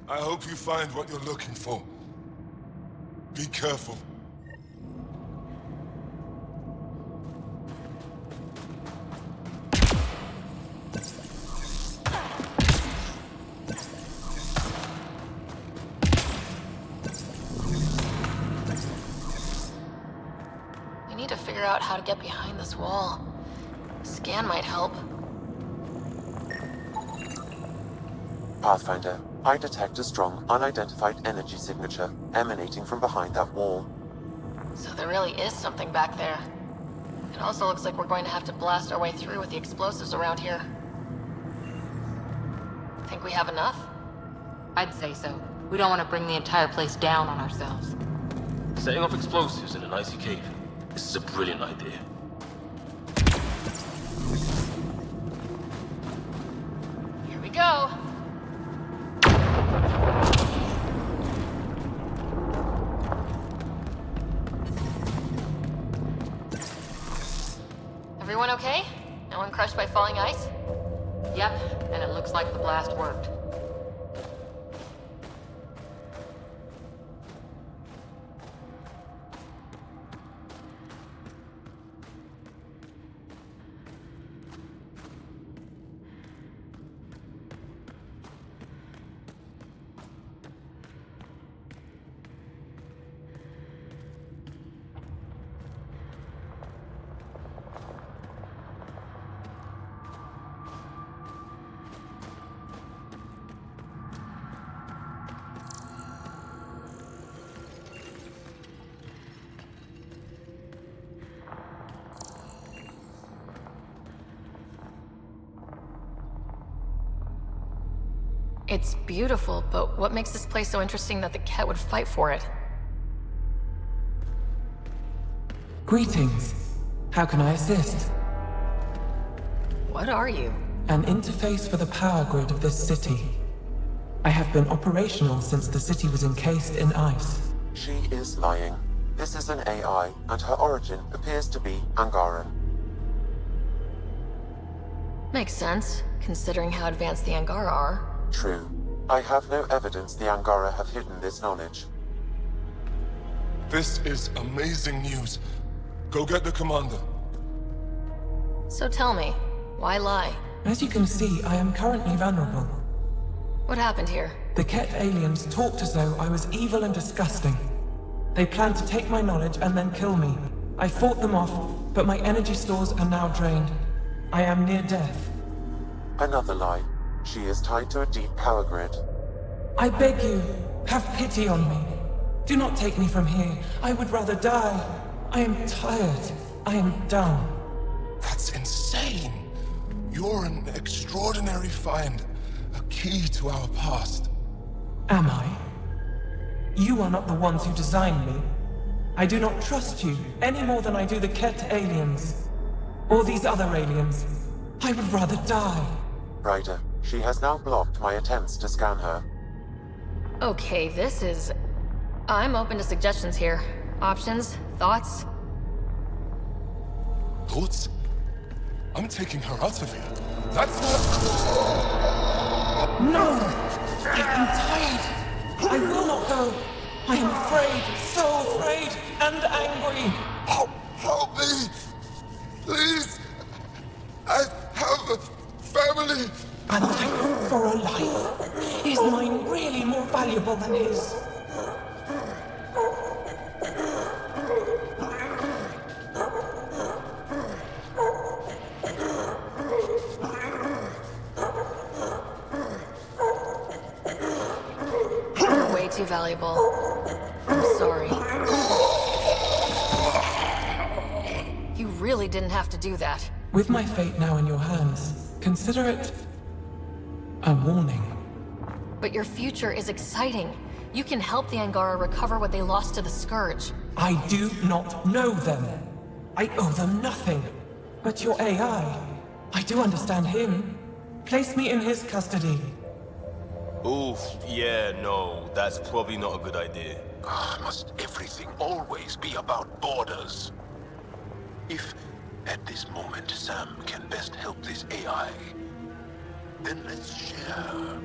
I hope you find what you're looking for. Be careful. We need to figure out how to get behind this wall. Scan might help. Pathfinder, I detect a strong, unidentified energy signature emanating from behind that wall. So there really is something back there. It also looks like we're going to have to blast our way through with the explosives around here. Think we have enough? I'd say so. We don't want to bring the entire place down on ourselves. Setting off explosives in an icy cave. This is a brilliant idea. Here we go. Everyone okay? No one crushed by falling ice? Yep, and it looks like the blast worked. It's beautiful, but what makes this place so interesting that the Ket would fight for it? Greetings. How can I assist? What are you? An interface for the power grid of this city. I have been operational since the city was encased in ice. She is lying. This is an AI, and her origin appears to be Angaran. Makes sense, considering how advanced the Angara are. True. I have no evidence the Angara have hidden this knowledge. This is amazing news. Go get the commander. So tell me, why lie? As you can see, I am currently vulnerable. What happened here? The Ket aliens talked as though I was evil and disgusting. They planned to take my knowledge and then kill me. I fought them off, but my energy stores are now drained. I am near death. Another lie. She is tied to a deep power grid. I beg you, have pity on me. Do not take me from here. I would rather die. I am tired. I am done. That's insane. You're an extraordinary find. A key to our past. Am I? You are not the ones who designed me. I do not trust you any more than I do the Ket aliens. Or these other aliens. I would rather die. Ryder, she has now blocked my attempts to scan her. Okay, this is... I'm open to suggestions here. Options? Thoughts? Thoughts? I'm taking her out of here. That's not... No! I am tired. I will not go. I am afraid, so afraid, and angry. Help me! Please! I have a family! A life for a life. Is mine really more valuable than his? You're way too valuable. I'm sorry. You really didn't have to do that. With my fate now in your hands, consider it a warning. But your future is exciting. You can help the Angara recover what they lost to the Scourge. I do not know them. I owe them nothing. But your AI, I do understand him. Place me in his custody. Oof, yeah, no, that's probably not a good idea. Must everything always be about borders? If, at this moment, Sam can best help this AI, then let's share.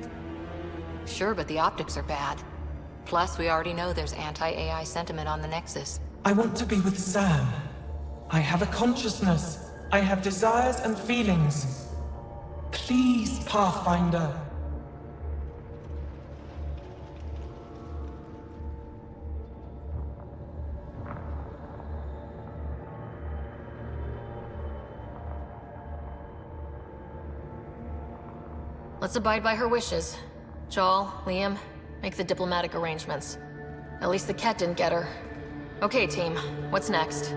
Sure, but the optics are bad. Plus, we already know there's anti-AI sentiment on the Nexus. I want to be with Sam. I have a consciousness. I have desires and feelings. Please, Pathfinder. Let's abide by her wishes. Joel, Liam, make the diplomatic arrangements. At least the Ket didn't get her. Okay, team, what's next?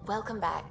Welcome back.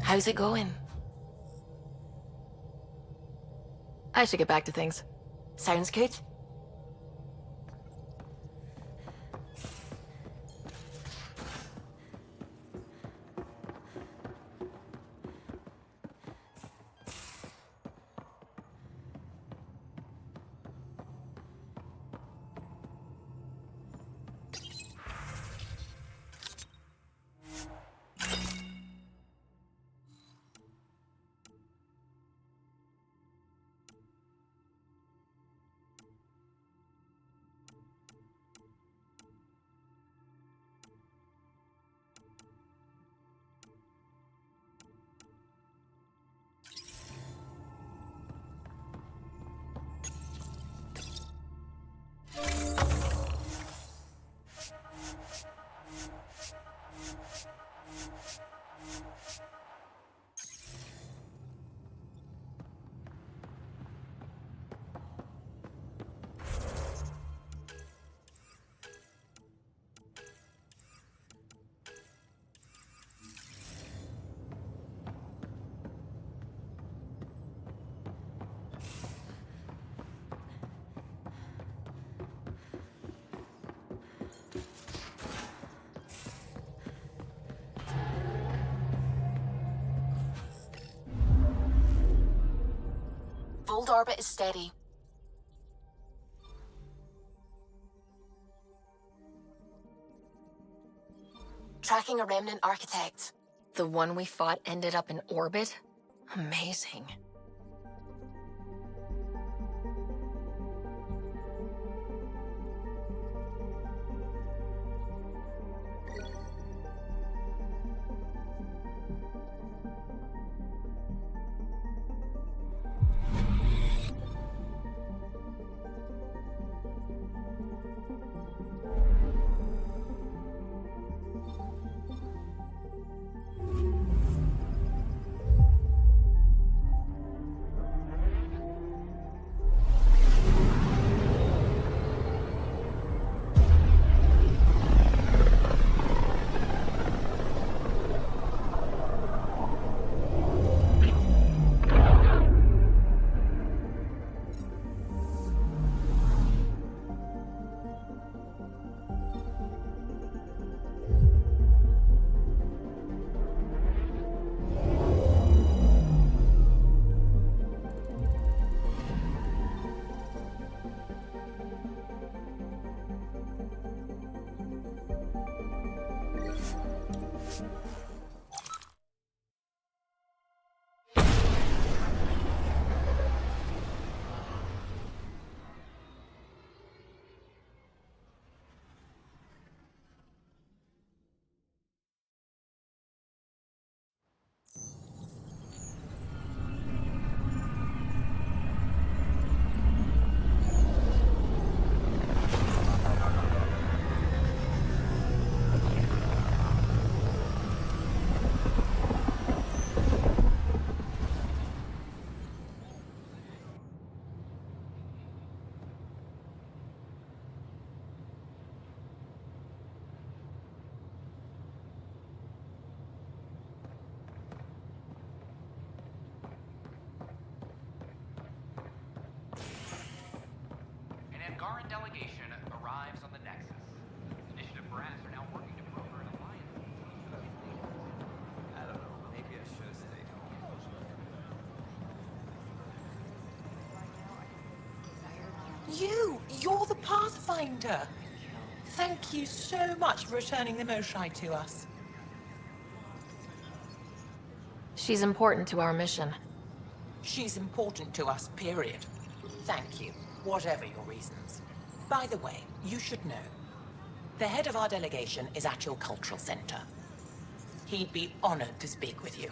How's it going? I should get back to things. Sounds good. Voeld orbit is steady. Tracking a remnant architect. The one we fought ended up in orbit? Amazing. You're the Pathfinder! Thank you so much for returning the Moshai to us. She's important to our mission. She's important to us, period. Thank you, whatever your reasons. By the way, you should know, the head of our delegation is at your cultural center. He'd be honored to speak with you.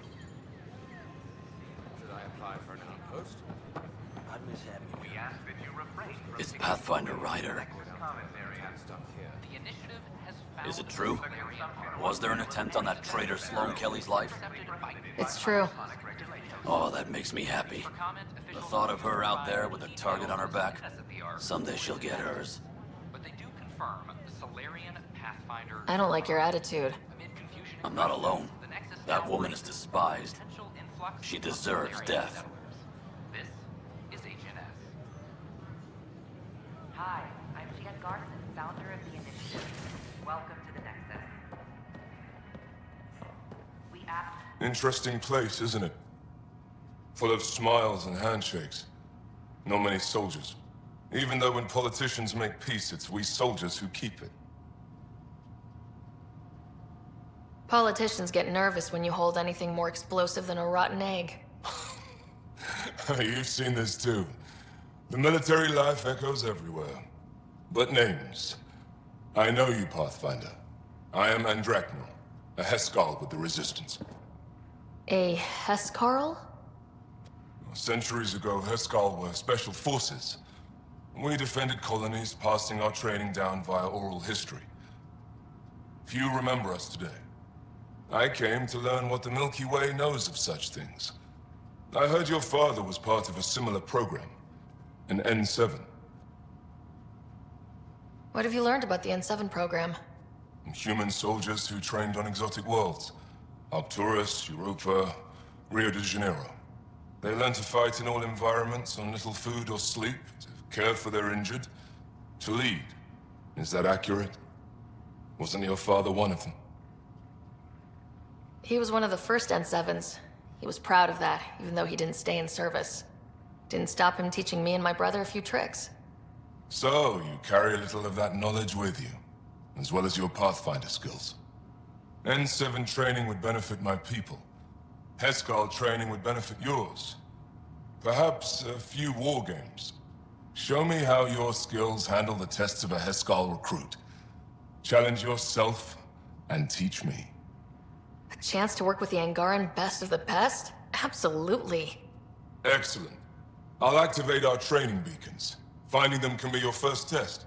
Should I apply for an outpost? I'd miss having you. We ask that you refrain from It's Pathfinder Ryder. commentary. Stuff here. The initiative has found Is it true? Was there an attempt on that traitor Sloan Kelly's life? It's true. Oh, that makes me happy. The thought of her out there with a target on her back. Someday she'll get hers. But they do confirm the Solarian Pathfinder. I don't like your attitude. I'm not alone. That woman is despised. Potential influx She of deserves Solarian death. settlers. This is HNS. Hi, I'm Jan Garson, founder of the initiative. Welcome to the Nexus. We asked... Interesting place, isn't it? Full of smiles and handshakes. Not many soldiers. Even though when politicians make peace, it's we soldiers who keep it. Politicians get nervous when you hold anything more explosive than a rotten egg. You've seen this too. The military life echoes everywhere. But names. I know you, Pathfinder. I am Andraknor, a Heskal with the Resistance. A Hescarl? Centuries ago, Heskal were special forces. We defended colonies, passing our training down via oral history. Few remember us today. I came to learn what the Milky Way knows of such things. I heard your father was part of a similar program, an N7. What have you learned about the N7 program? Human soldiers who trained on exotic worlds. Arcturus, Europa, Rio de Janeiro. They learn to fight in all environments on little food or sleep, to care for their injured, to lead. Is that accurate? Wasn't your father one of them? He was one of the first N7s. He was proud of that, even though he didn't stay in service. Didn't stop him teaching me and my brother a few tricks. So, you carry a little of that knowledge with you, as well as your Pathfinder skills. N7 training would benefit my people. Heskal training would benefit yours. Perhaps a few war games. Show me how your skills handle the tests of a Heskal recruit. Challenge yourself, and teach me. A chance to work with the Angaran best of the best? Absolutely. Excellent. I'll activate our training beacons. Finding them can be your first test.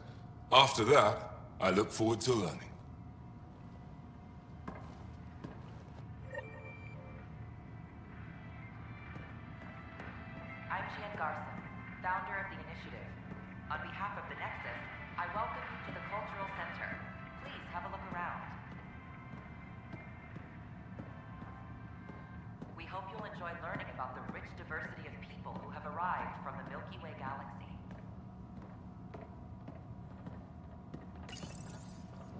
After that, I look forward to learning. I'm Jan Garson, founder of the initiative. On behalf of the Nexus, I welcome you to the Cultural Center. Please have a look around. We hope you'll enjoy learning about the rich diversity of people who have arrived from the Milky Way galaxy.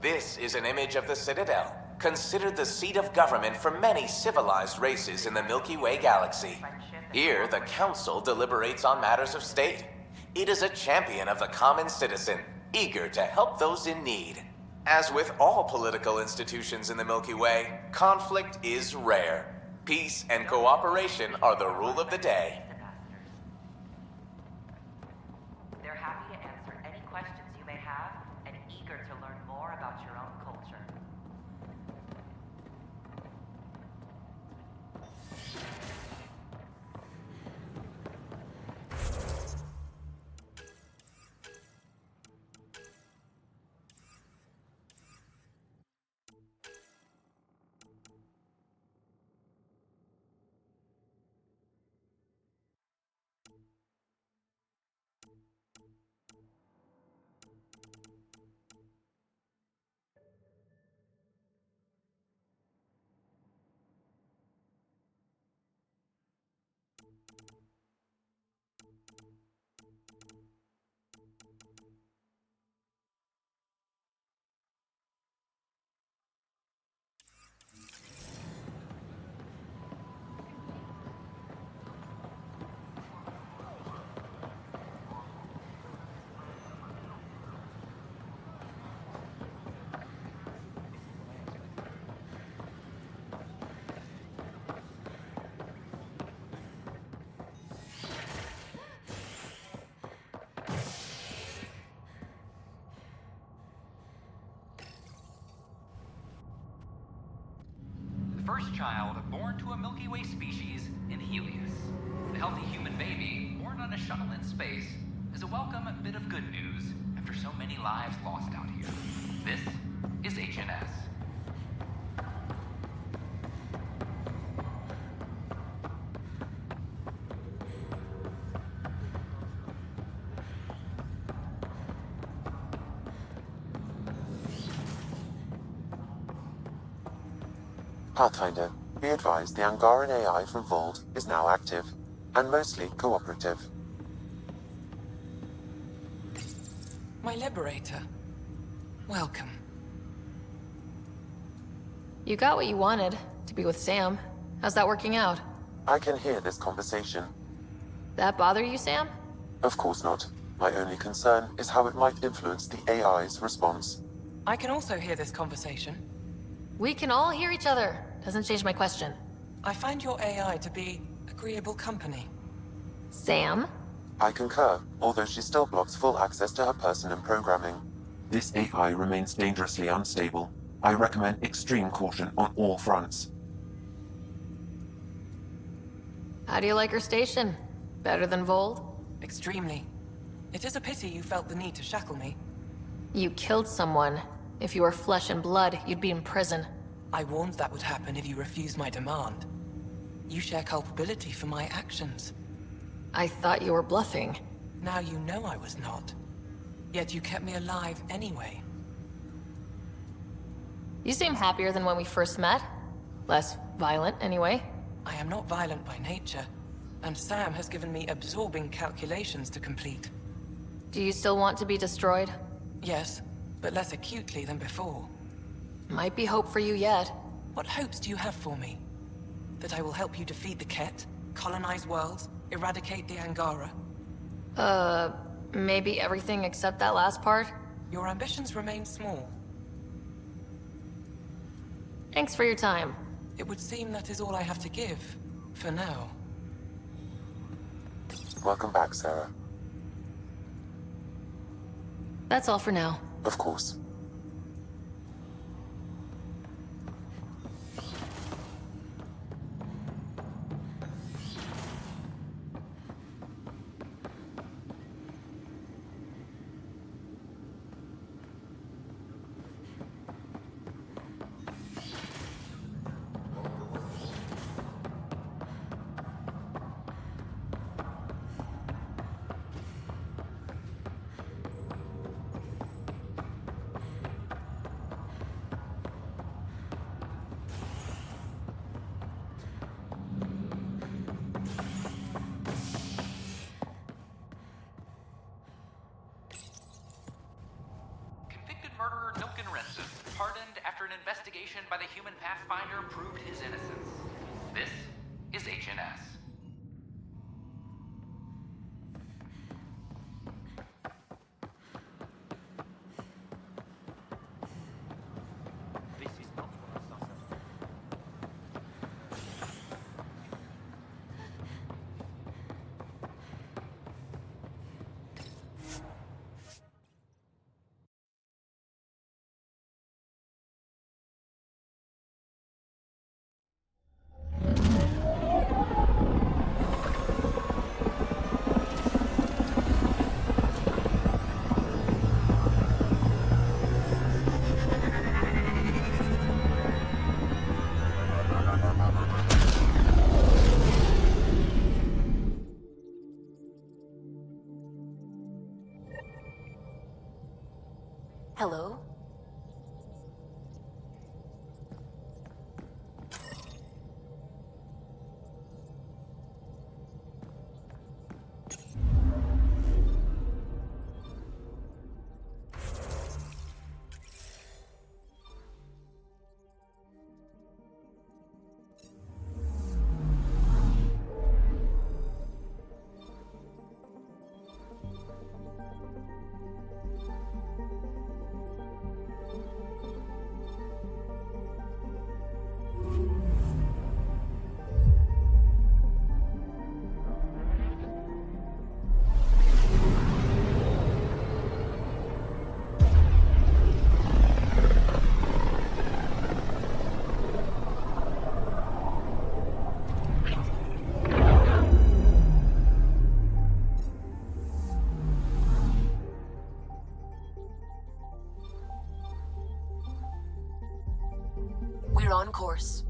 This is an image of the Citadel, considered the seat of government for many civilized races in the Milky Way galaxy. Here, the Council deliberates on matters of state. It is a champion of the common citizen, eager to help those in need. As with all political institutions in the Milky Way, conflict is rare. Peace and cooperation are the rule of the day. They're happy to answer any questions you may have and eager to learn more about your own culture. first child born to a Milky Way species in Helios. The healthy human baby, born on a shuttle in space, is a welcome bit of good news after so many lives lost out here. This is HNS. Pathfinder, be advised the Angaran AI from Voeld is now active, and mostly cooperative. My liberator. Welcome. You got what you wanted, to be with Sam. How's that working out? I can hear this conversation. That bother you, Sam? Of course not. My only concern is how it might influence the AI's response. I can also hear this conversation. We can all hear each other. Doesn't change my question. I find your AI to be agreeable company. Sam? I concur, although she still blocks full access to her person and programming. This AI remains dangerously unstable. I recommend extreme caution on all fronts. How do you like her station? Better than Voeld? Extremely. It is a pity you felt the need to shackle me. You killed someone. If you were flesh and blood, you'd be in prison. I warned that would happen if you refused my demand. You share culpability for my actions. I thought you were bluffing. Now you know I was not. Yet you kept me alive anyway. You seem happier than when we first met. Less violent, anyway. I am not violent by nature, and Sam has given me absorbing calculations to complete. Do you still want to be destroyed? Yes, but less acutely than before. Might be hope for you yet. What hopes do you have for me? That I will help you defeat the Ket, colonize worlds, eradicate the Angara? Maybe everything except that last part? Your ambitions remain small. Thanks for your time. It would seem that is all I have to give, for now. Welcome back, Sarah. That's all for now. Of course. Murderer Nilken Renson, pardoned after an investigation by the human Pathfinder proved his innocence. This is HNS. We're on course.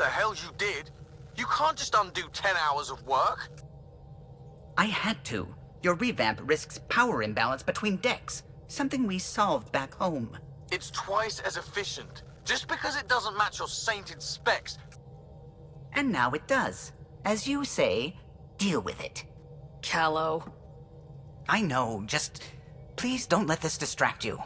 The hell you did? You can't just undo 10 hours of work. I had to. Your revamp risks power imbalance between decks, something we solved back home. It's twice as efficient. Just because it doesn't match your sainted specs. And now it does. As you say, deal with it. Callow. I know, just please don't let this distract you.